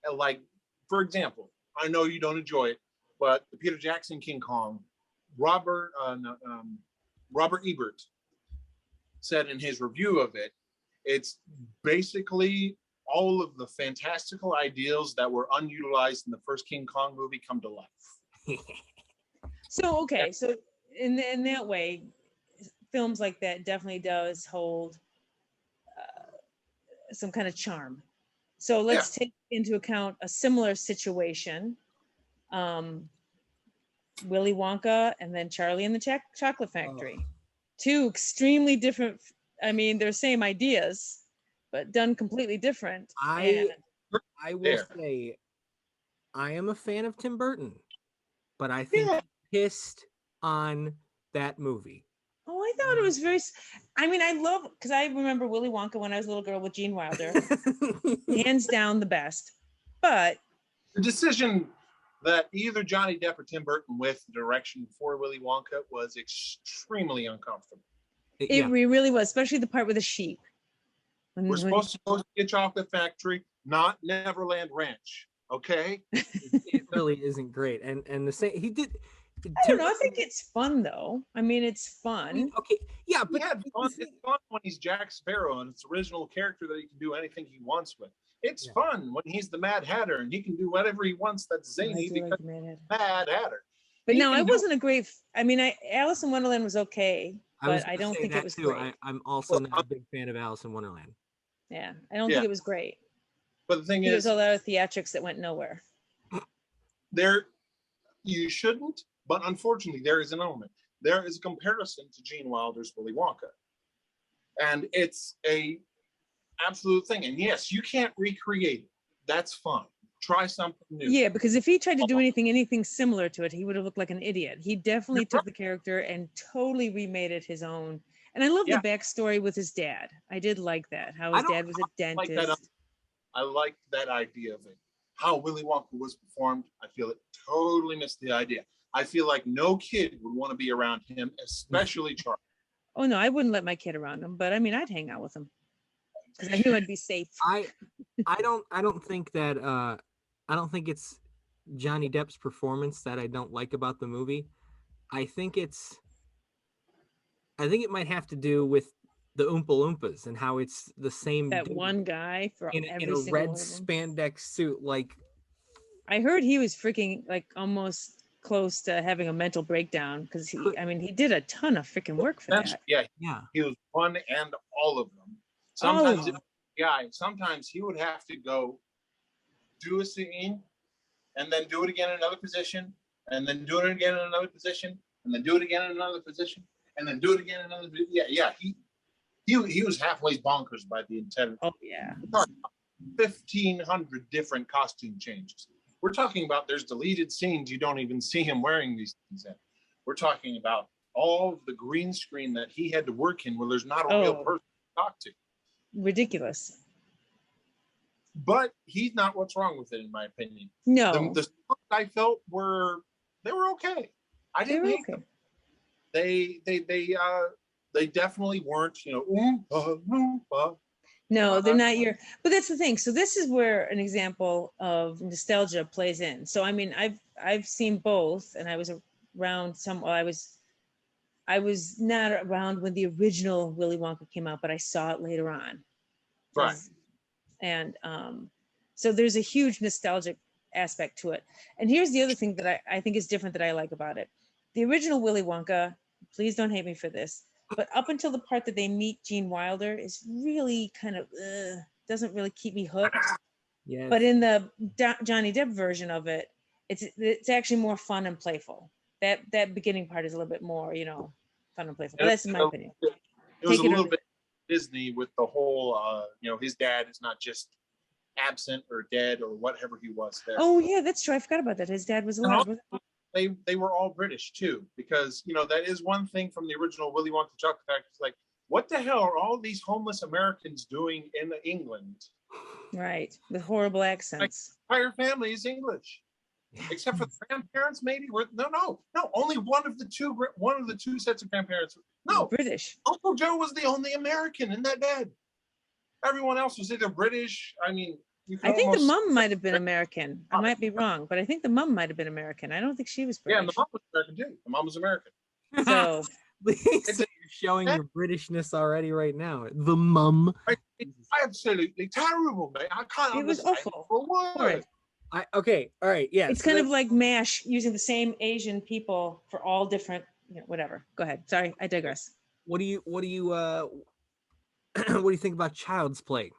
And like, for example, I know you don't enjoy it, but the Peter Jackson King Kong, Robert Ebert said in his review of it, it's basically all of the fantastical ideals that were unutilized in the first King Kong movie come to life. So okay, so in that way, films like that definitely does hold some kind of charm. So let's take into account a similar situation. Willy Wonka and then Charlie and the Chocolate Factory. Two extremely different. I mean, they're same ideas, but done completely different. I will say I am a fan of Tim Burton, but I think he pissed on that movie. Oh, I thought it was very. I mean, I love because I remember Willy Wonka when I was a little girl with Gene Wilder, hands down the best. But the decision that either Johnny Depp or Tim Burton with the direction for Willy Wonka was extremely uncomfortable. It really was, especially the part with the sheep. We're supposed to go to the chocolate factory, not Neverland Ranch. Okay. It really isn't great. And the same he did. I don't know. I think it's fun though. I mean, it's fun. Okay, yeah, but It's fun when he's Jack Sparrow and it's original character that he can do anything he wants with. It's fun when he's the Mad Hatter and he can do whatever he wants that's zany because Mad Hatter. But no, I wasn't a great. I mean, Alice in Wonderland was okay, but I don't think it was great. I'm also not a big fan of Alice in Wonderland. Yeah, I don't think it was great. But the thing is, there's a lot of theatrics that went nowhere. You shouldn't, but unfortunately, there is an element. There is a comparison to Gene Wilder's Willy Wonka, and it's a absolute thing. And yes, you can't recreate it. That's fine. Try something new. Yeah, because if he tried to do anything similar to it, he would have looked like an idiot. He definitely took the character and totally remade it his own. And I love the backstory with his dad. I did like that. How his dad was a dentist. I like that idea of it. How Willy Wonka was performed, I feel it totally missed the idea. I feel like no kid would want to be around him, especially Charlie. Oh no, I wouldn't let my kid around him, but I mean, I'd hang out with him because I knew I'd be safe. I don't think that I don't think it's Johnny Depp's performance that I don't like about the movie. I think it might have to do with the Oompa Loompas and how it's the same that one guy for in a red spandex suit. Like, I heard he was freaking like almost close to having a mental breakdown because he did a ton of freaking work for that. Yeah. He was one and all of them. Sometimes, sometimes he would have to go do a scene and then do it again in another position and then do it again in another position and then do it again in another position and then do it again in another. He was halfway bonkers by the intent. Oh yeah. 1,500 different costume changes. We're talking about there's deleted scenes you don't even see him wearing these things in. We're talking about all of the green screen that he had to work in where there's not a real person to talk to. Ridiculous. But he's not what's wrong with it, in my opinion. No. The songs I felt were okay. I didn't hate them. They definitely weren't, Oompa Loompa. No, they're not but that's the thing. So this is where an example of nostalgia plays in. So I mean, I've seen both, and I was around I was not around when the original Willy Wonka came out, but I saw it later on. Right. And so there's a huge nostalgic aspect to it. And here's the other thing that I think is different that I like about it. The original Willy Wonka, please don't hate me for this, but up until the part that they meet Gene Wilder is really kind of doesn't really keep me hooked. Yeah. But in the Johnny Depp version of it, it's actually more fun and playful. That beginning part is a little bit more, fun and playful. But that's in my opinion. It was a little bit Disney with the whole, his dad is not just absent or dead or whatever he was there. Oh yeah, that's true. I forgot about that. His dad was alive. They were all British too, because that is one thing from the original Willy Wonka Chocolate Factory. It's like, what the hell are all these homeless Americans doing in England? Right, with horrible accents. My entire family is English, except for the grandparents. Maybe no. Only one of the two sets of grandparents. No, British. Uncle Joe was the only American in that bed. Everyone else was either British. I mean, I think the mom might have been American. I might be wrong, but I think the mom might have been American. I don't think she was British. Yeah, and the mom was American too. The mom was American. So Lisa, you're showing your Britishness already right now. The mum. Absolutely terrible, mate. I can't. It was awful. Horrid. Okay, all right, yeah. It's kind of like MASH, using the same Asian people for all different, whatever. Go ahead. Sorry, I digress. What do you what do you think about Child's Play?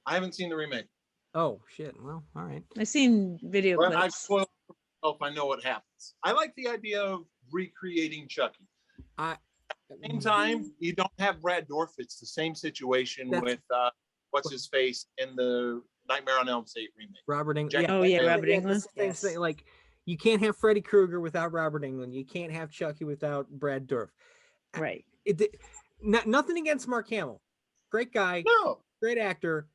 I haven't seen the remake. Oh shit! Well, all right. I've seen video But clips. I've spoiled myself. I know what happens. I like the idea of recreating Chucky. At the same time, you don't have Brad Dourif. It's the same situation with what's his face in the Nightmare on Elm Street remake. Robert Englund. Jack- Oh yeah, Yeah, Robert Englund. Same thing. Like, you can't have Freddy Krueger without Robert Englund. You can't have Chucky without Brad Dourif. Right. Nothing against Mark Hamill. Great guy. No. Great actor.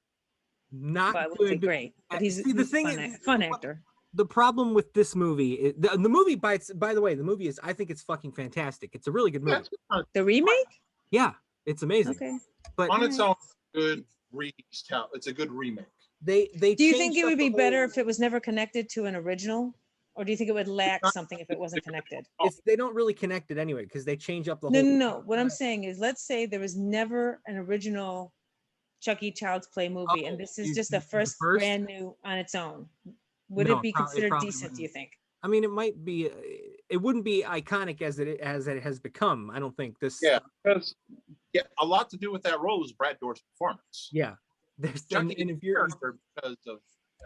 Not Well, I wouldn't say good. great, but he's See, the he's thing fun, is- fun actor. The problem with this movie is the movie by the way, the movie is, I think it's fucking fantastic. It's a really good movie. The remake? Yeah, it's amazing. Okay. But On its own, good retell. It's a good remake. they Do you think changed it would up be the better whole- if it was never connected to an original? Or do you think it would lack something if it wasn't connected? They don't really connect it anyway because they change up the No, whole. no, no. What I'm saying is, let's say there was never an original Chucky Child's Play movie, and this is just the first brand new on its own. Would No, it be considered decent, do you think? I mean, it might be. It wouldn't be iconic as it has become. I don't think this. Yeah, because a lot to do with that role is Brad Dourif's performance. Yeah, there's Chucky and if you're because of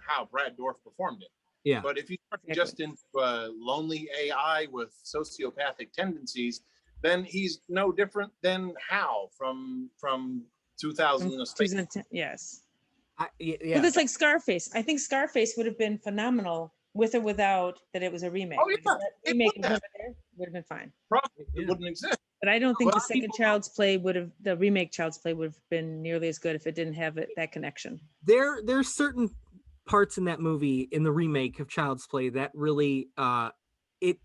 how Brad Dourif performed it. Yeah, but if you start just into a lonely AI with sociopathic tendencies, then he's no different than Hal from 2000. 2010, yes. Yeah. Well, it's like Scarface. I think Scarface would have been phenomenal with or without that it was a remake. Oh, yeah. That remake would have been fine. Probably it wouldn't exist. But I don't think Well, the second Child's Play the remake Child's Play would have been nearly as good if it didn't have that connection. There's certain parts in that movie, in the remake of Child's Play, that really it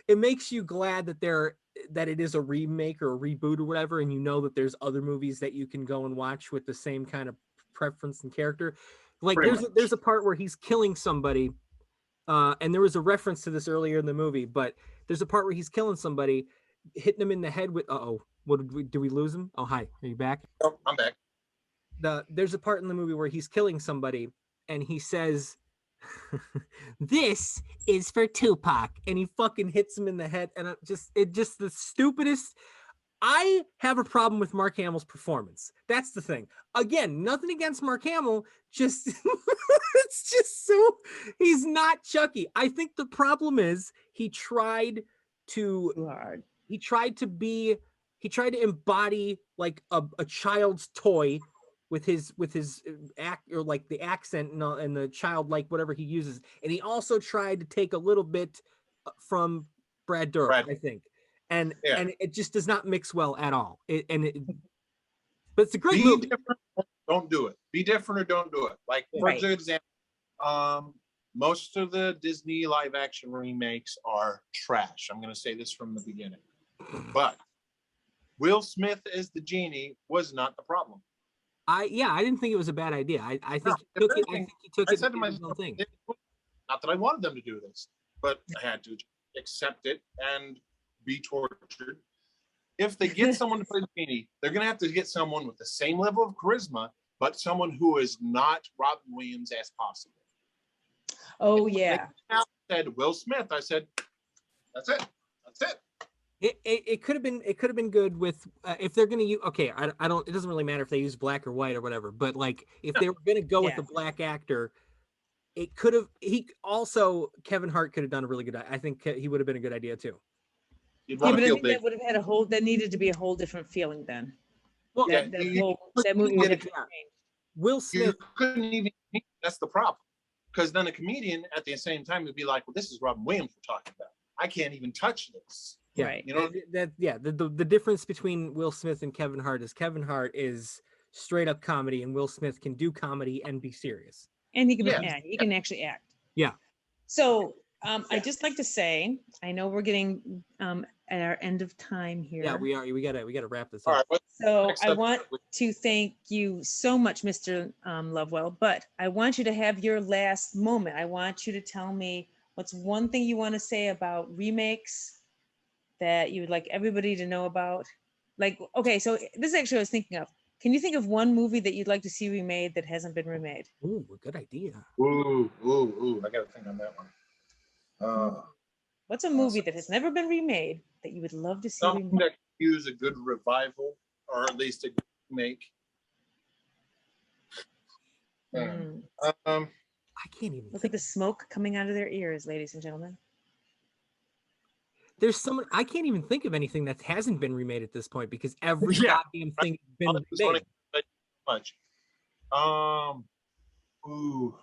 makes you glad that it is a remake or a reboot or whatever, and you know that there's other movies that you can go and watch with the same kind of preference and character. Like there's a part where he's killing somebody, and there was a reference to this earlier in the movie, but there's a part where he's killing somebody, hitting him in the head with do we lose him? Oh, hi, are you back? Oh, I'm back. There's a part in the movie where he's killing somebody and he says, "This is for Tupac," and he fucking hits him in the head, and it just the stupidest. I have a problem with Mark Hamill's performance. That's the thing. Again, nothing against Mark Hamill, just it's just so he's not Chucky. I think the problem is he tried to embody like a child's toy with his act, or like the accent and the childlike whatever he uses, and he also tried to take a little bit from Brad Dourif, I think. And it just does not mix well at all. But it's a great movie. Different, don't do it. Be different or don't do it. Like for example, most of the Disney live action remakes are trash. I'm going to say this from the beginning. But Will Smith as the genie was not the problem. I didn't think it was a bad idea. I think he took it. I said to myself, not that I wanted them to do this, but I had to accept it and be tortured. If they get someone to play the genie, they're going to have to get someone with the same level of charisma, but someone who is not Robin Williams as possible. Oh, yeah. I said Will Smith. I said, that's it. It could have been good with if they're going to use. Okay, I don't. It doesn't really matter if they use black or white or whatever. But like, if they were going to go with the black actor, it could have. Kevin Hart could have done a really good. I think he would have been a good idea too. But I think that would have had that needed to be a whole different feeling then. Well, that movie would have changed. Will Smith you couldn't even. That's the problem, because then a comedian at the same time would be like, "Well, this is Robin Williams we're talking about. I can't even touch this." Yeah, right. You know the difference between Will Smith and Kevin Hart is straight up comedy, and Will Smith can do comedy and be serious. And he can he can actually act. Yeah. So I'd just like to say, I know we're getting at our end of time here. Yeah, we are. We gotta wrap this up. Right, so I want to thank you so much, Mr. Lovewell, but I want you to have your last moment. I want you to tell me what's one thing you want to say about remakes that you would like everybody to know about. Like, okay, so this is actually what I was thinking of. Can you think of one movie that you'd like to see remade that hasn't been remade? Ooh, good idea. Ooh. I gotta think on that one. What's a movie that has never been remade that you would love to see something remade? that could use a good revival, or at least a good remake. I can't even look at the smoke coming out of their ears, ladies and gentlemen. There's someone I can't even think of anything that hasn't been remade at this point, because every goddamn thing has been remade. Much. Ooh.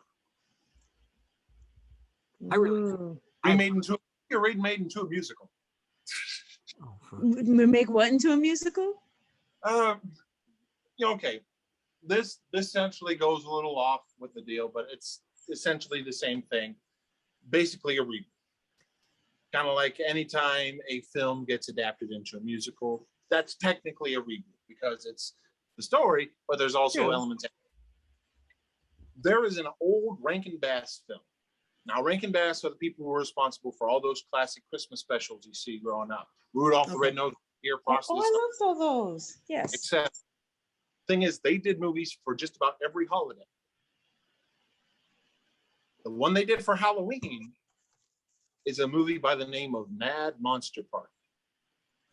Remade into a musical. Make what into a musical? Okay. This essentially goes a little off with the deal, but it's essentially the same thing. Basically a reboot. Kind of like anytime a film gets adapted into a musical, that's technically a reboot because it's the story, but there's also elements. There is an old Rankin Bass film, Now, Rankin Bass are the people who were responsible for all those classic Christmas specials you see growing up. Rudolph the Red-Nosed Reindeer, Frosty the I loved all those. Yes. Except, thing is, they did movies for just about every holiday. The one they did for Halloween is a movie by the name of Mad Monster Party.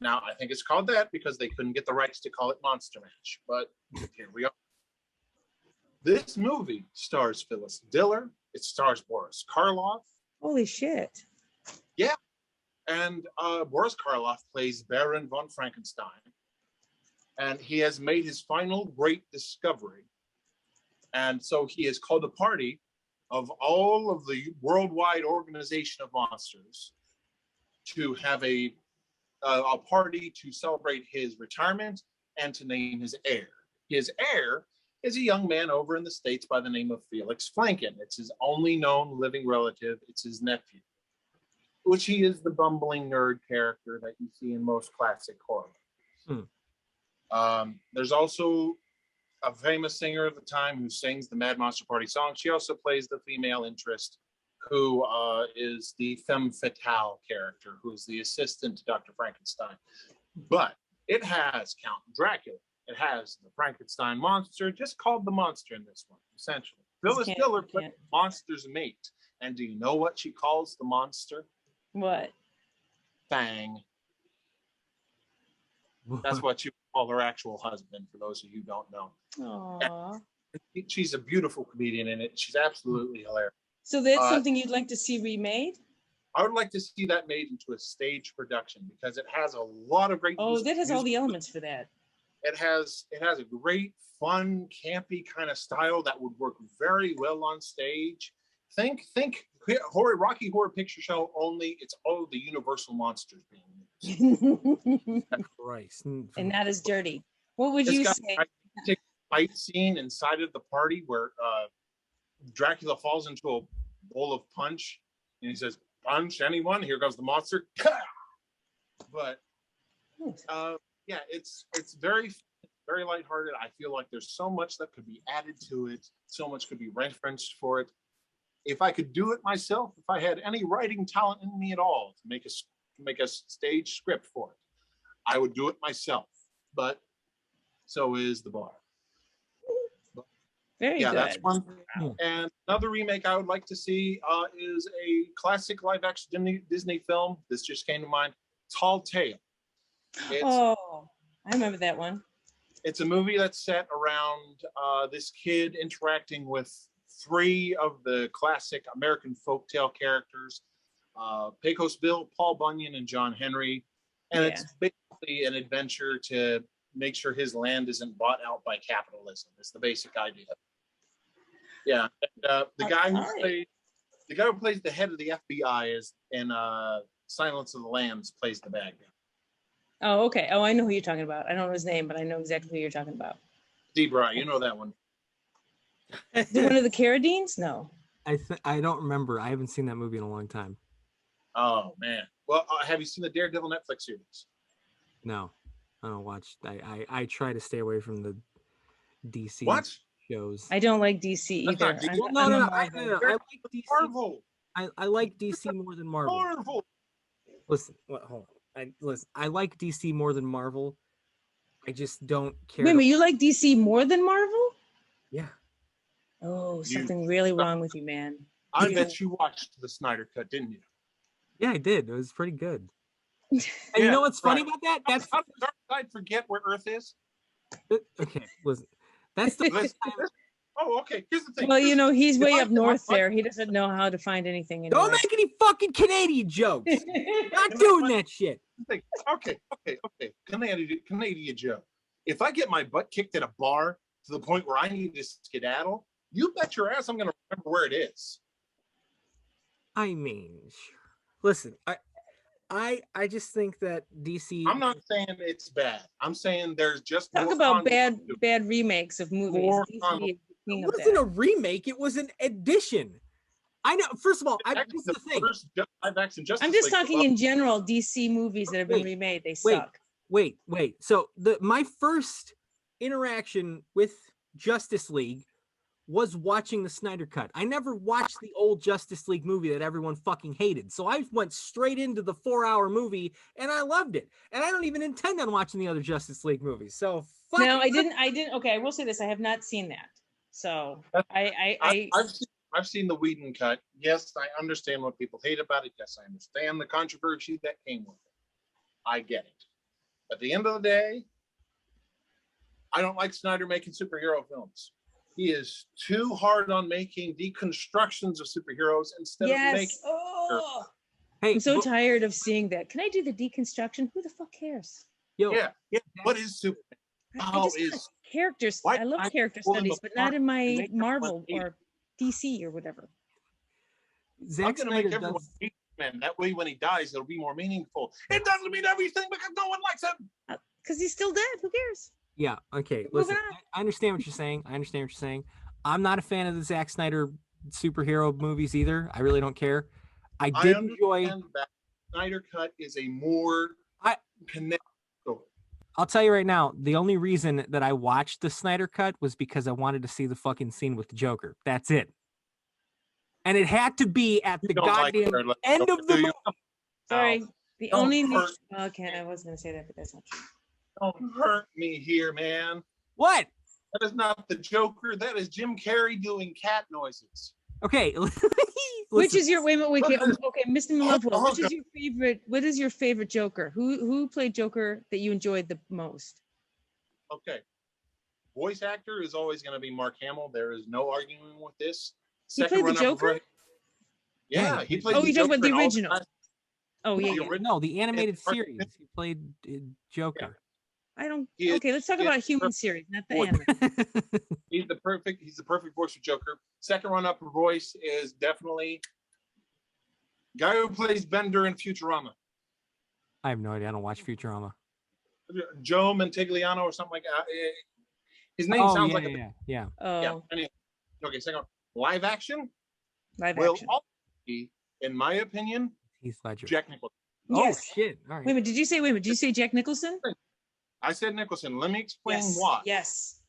Now, I think it's called that because they couldn't get the rights to call it Monster Mash, but here we are. This movie stars Phyllis Diller. It stars Boris Karloff. Holy shit. Yeah. And Boris Karloff plays Baron von Frankenstein. And he has made his final great discovery. And so he has called a party of all of the worldwide organization of monsters to have a party to celebrate his retirement and to name his heir. His heir is a young man over in the States by the name of Felix Flanken. It's his only known living relative. It's his nephew, which he is the bumbling nerd character that you see in most classic horror. There's also a famous singer of the time who sings the Mad Monster Party song. She also plays the female interest who is the femme fatale character, who is the assistant to Dr. Frankenstein. But it has Count Dracula. It has the Frankenstein monster, just called the monster in this one, essentially. Phyllis Diller plays the monster's mate. And do you know what she calls the monster? What? Fang. That's what you call her actual husband, for those of you who don't know. Aww. She's a beautiful comedian in it. She's absolutely hilarious. So that's something you'd like to see remade? I would like to see that made into a stage production because it has a lot of great. Oh, that has all the elements for that. It has a great, fun, campy kind of style that would work very well on stage. Think Rocky Horror Picture Show, only it's all of the Universal monsters being used. Christ. And not as dirty. What would you say? Take a fight scene inside of the party where Dracula falls into a bowl of punch and he says, "Punch anyone? Here goes the monster." But yeah, it's very lighthearted. I feel like there's so much that could be added to it, so much could be referenced for it. If I could do it myself, if I had any writing talent in me at all to make a stage script for it, I would do it myself. But so is the bar. Very good. That's one. And another remake I would like to see is a classic live-action Disney film. This just came to mind. Tall Tale. I remember that one. It's a movie that's set around this kid interacting with three of the classic American folktale characters, Pecos Bill, Paul Bunyan, and John Henry. And it's basically an adventure to make sure his land isn't bought out by capitalism. It's the basic idea. Yeah. And, the guy who plays the head of the FBI is in Silence of the Lambs plays the bad guy. Oh, okay. Oh, I know who you're talking about. I don't know his name, but I know exactly who you're talking about. Debra, you know that one. Is it one of the Carradines? No. I don't remember. I haven't seen that movie in a long time. Oh man. Well, have you seen the Daredevil Netflix series? No, I don't watch. I try to stay away from the DC shows. I don't like DC either. No. I like DC. Marvel. I like DC more than Marvel. Marvel. Listen, hold on. I like DC more than Marvel. I just don't care. Wait a minute, you like DC more than Marvel? Yeah. Oh, something really wrong with you, man. I bet you watched the Snyder Cut, didn't you? Yeah, I did. It was pretty good. And you know what's funny about that? That's how did Darkseid forget where Earth is? Okay, listen. That's the Oh, okay. Here's the thing. Well, he's way up north there. He doesn't know how to find anything anymore. Don't make any fucking Canadian jokes. Not doing that shit. Okay. Canadian Joe. If I get my butt kicked at a bar to the point where I need to skedaddle, you bet your ass I'm going to remember where it is. I mean, listen, I just think that DC. I'm not saying it's bad. I'm saying there's just talk about bad remakes of movies. It wasn't a remake. It was an addition. I know. First of all, this is the thing. I'm just talking in general. DC movies that have been remade, they suck. Wait. So my first interaction with Justice League was watching the Snyder Cut. I never watched the old Justice League movie that everyone fucking hated. So I went straight into the 4-hour movie and I loved it. And I don't even intend on watching the other Justice League movies. So fuck. No, I didn't. Okay, I will say this. I have not seen that. So I've seen the Whedon cut. Yes, I understand what people hate about it. Yes, I understand the controversy that came with it. I get it. At the end of the day, I don't like Snyder making superhero films. He is too hard on making deconstructions of superheroes instead of making. Oh, Hey, I'm so tired of seeing that. Can I do the deconstruction? Who the fuck cares? Yo, Yeah. What is Superman? I just want characters. Why- I love I character pull them studies, but not apart in my and make everyone Marvel hate or DC or whatever. I'm Zack going to Snyder make everyone does. hate Superman. That way, when he dies, it'll be more meaningful. It doesn't mean everything because no one likes him. Because he's still dead. Who cares? Yeah. Okay. Moving Listen, on. I understand what you're saying. I'm not a fan of the Zack Snyder superhero movies either. I really don't care. I did enjoy. That Snyder Cut is a more connected story. I'll tell you right now, the only reason that I watched the Snyder Cut was because I wanted to see the fucking scene with the Joker. That's it. And it had to be at the goddamn end of the movie. Sorry. The Don't only. hurt. Okay, I was going to say that, but that's not true. Don't hurt me here, man. What? That is not the Joker. That is Jim Carrey doing cat noises. Okay. Which is your wait, okay, Mr. Lovewell, Oh, which is your favorite? What is your favorite Joker? Who played Joker that you enjoyed the most? Okay. Voice actor is always going to be Mark Hamill. There is no arguing with this. He played the runner-up Joker? right- Yeah, he played. Oh, the you're talking about Joker the in all original. classic- Oh yeah, the yeah. original. No, the animated It's part- series. He played Joker. I don't. He is- Okay, let's talk he is about human perfect series, not the voice. anime. He's the perfect voice for Joker. Second run-up for voice is definitely guy who plays Bender in Futurama. I have no idea. I don't watch Futurama. Joe Mantigliano or something like that. His name sounds like a yeah. Oh, yeah. Anyway, okay, second one. Live action live will action. all be, in my opinion, Heath Ledger. Jack Nicholson. Yes. Oh shit! All right. Wait a minute. Did you say Jack Nicholson? I said Nicholson. Let me explain Yes. why. Yes.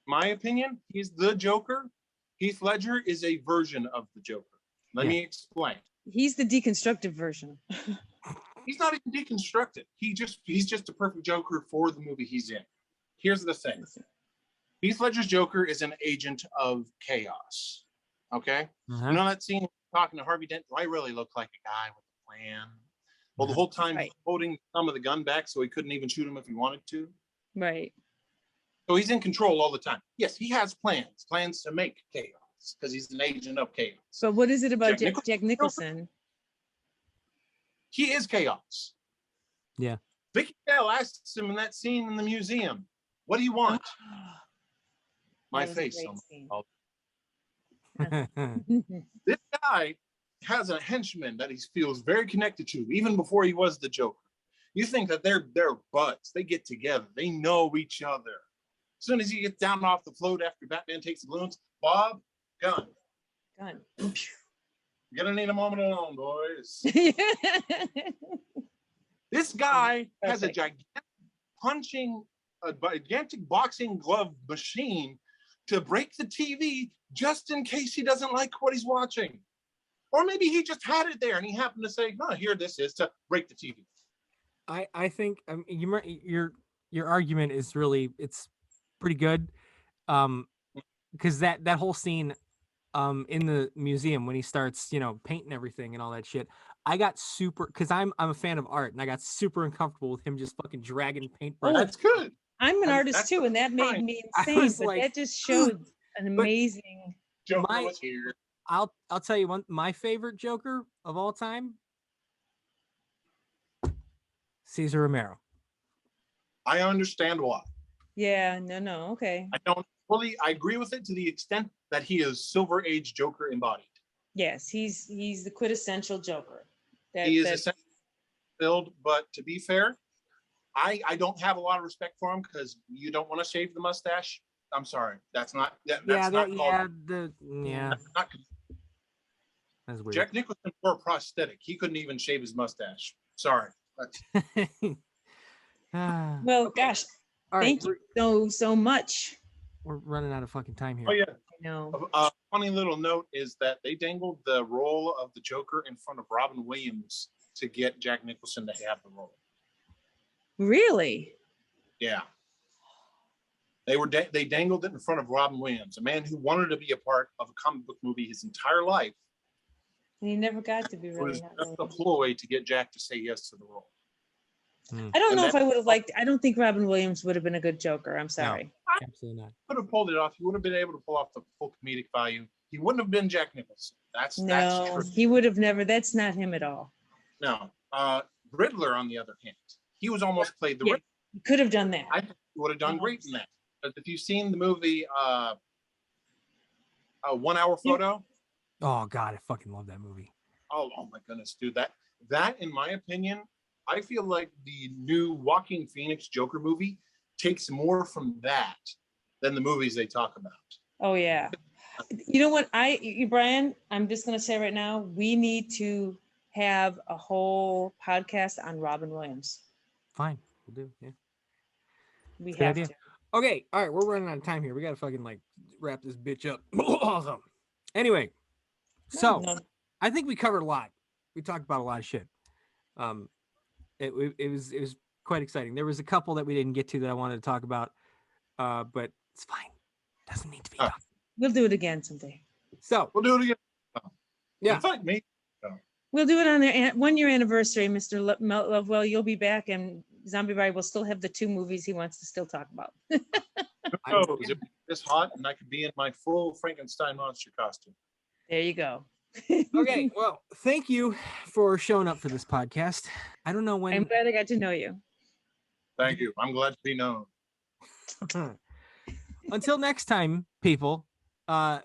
My opinion, he's the Joker. Heath Ledger is a version of the Joker. Let me explain. He's the deconstructive version. He's not even deconstructed. He's just a perfect Joker for the movie he's in. Here's the thing. Heath Ledger's Joker is an agent of chaos. Okay? Uh-huh. You know that scene talking to Harvey Dent? Do I really look like a guy with a plan? Well, the whole time he's holding some of the gun back so he couldn't even shoot him if he wanted to. Right. So he's in control all the time. Yes, he has plans to make chaos because he's an agent of chaos. But what is it about Jack Jack Nicholson? He is chaos. Yeah. Vicky Bell asks him in that scene in the museum, what do you want? My That was a face. great On this guy has a henchman that he feels very connected to, even before he was the Joker. You think that they're buds. They get together. They know each other. As soon as he gets down off the float after Batman takes the balloons, Bob, gun. Gun. You're gonna need a moment alone, boys. This guy has a gigantic boxing glove machine to break the TV just in case he doesn't like what he's watching. Or maybe he just had it there and he happened to say, no, here this is to break the TV. I think your argument is really, it's pretty good. Because that whole scene in the museum when he starts, painting everything and all that shit, I got super, because I'm a fan of art, and I got super uncomfortable with him just fucking dragging paintbrushes. That's good. I'm an artist too, and that made me insane. But that just showed an amazing. Joker was here. I'll tell you one, my favorite Joker of all time, Cesar Romero. I understand why. Yeah, no, okay. I agree with it to the extent that he is Silver Age Joker embodied. Yes, he's the quintessential Joker. He is essentially filled, but to be fair, I don't have a lot of respect for him because you don't want to shave the mustache. I'm sorry, that's not that's weird. Jack Nicholson wore a prosthetic. He couldn't even shave his mustache. Sorry. Well, gosh, all right, thank you so much. We're running out of fucking time here. Oh yeah. No. A funny little note is that they dangled the role of the Joker in front of Robin Williams to get Jack Nicholson to have the role. Really? Yeah. They dangled it in front of Robin Williams, a man who wanted to be a part of a comic book movie his entire life. And he never got to be It really. was Not just really. a ploy to get Jack to say yes to the role. I don't know And if I would have liked. I don't think Robin Williams would have been a good Joker. I'm sorry. Absolutely not. Could have pulled it off. He would have been able to pull off the full comedic value. He wouldn't have been Jack Nicholson. That's No, true. he would have never. That's not him at all. No. Riddler, on the other hand, he was almost played the Yeah, Riddler. he could have done that. I think he would have done great in that. But if you've seen the movie 1 Hour Photo, Oh God, I fucking love that movie. oh my goodness, dude, that in my opinion, I feel like the new Joaquin Phoenix Joker movie takes more from that than the movies they talk about. Oh yeah. You know what? Brian, I'm just gonna say right now, we need to have a whole podcast on Robin Williams. Fine, we'll do. Yeah. We Good have idea. to. Okay, all right, we're running out of time here. We gotta fucking like wrap this bitch up. Awesome. Anyway, so No. I think we covered a lot. We talked about a lot of shit. It was quite exciting. There was a couple that we didn't get to that I wanted to talk about, but it's fine. Doesn't need to be done. We'll do it again someday. So We'll do it again. yeah, In fact, me. We'll do it on their 1 year anniversary, Mr. Lovewell. You'll be back, and Zombie Barry will still have the 2 movies he wants to still talk about. Oh, is it this hot and I could be in my full Frankenstein monster costume? There you go. okay. Well, thank you for showing up for this podcast. I don't know I'm when. glad I got to know you. Thank you. I'm glad to be known. Until next time, people.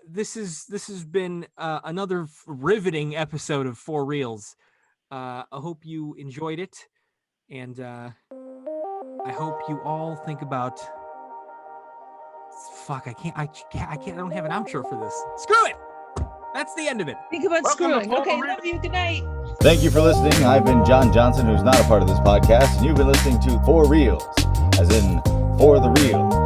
This has been another riveting episode of For Reels. I hope you enjoyed it, and I hope you all think about. Fuck! I don't have an outro for this. Screw it. That's the end of it. Think about Welcome to screwing. Full Okay, Reels. love you. Good night. Thank you for listening. I've been John Johnson, who's not a part of this podcast, and you've been listening to For Reels, as in for the real.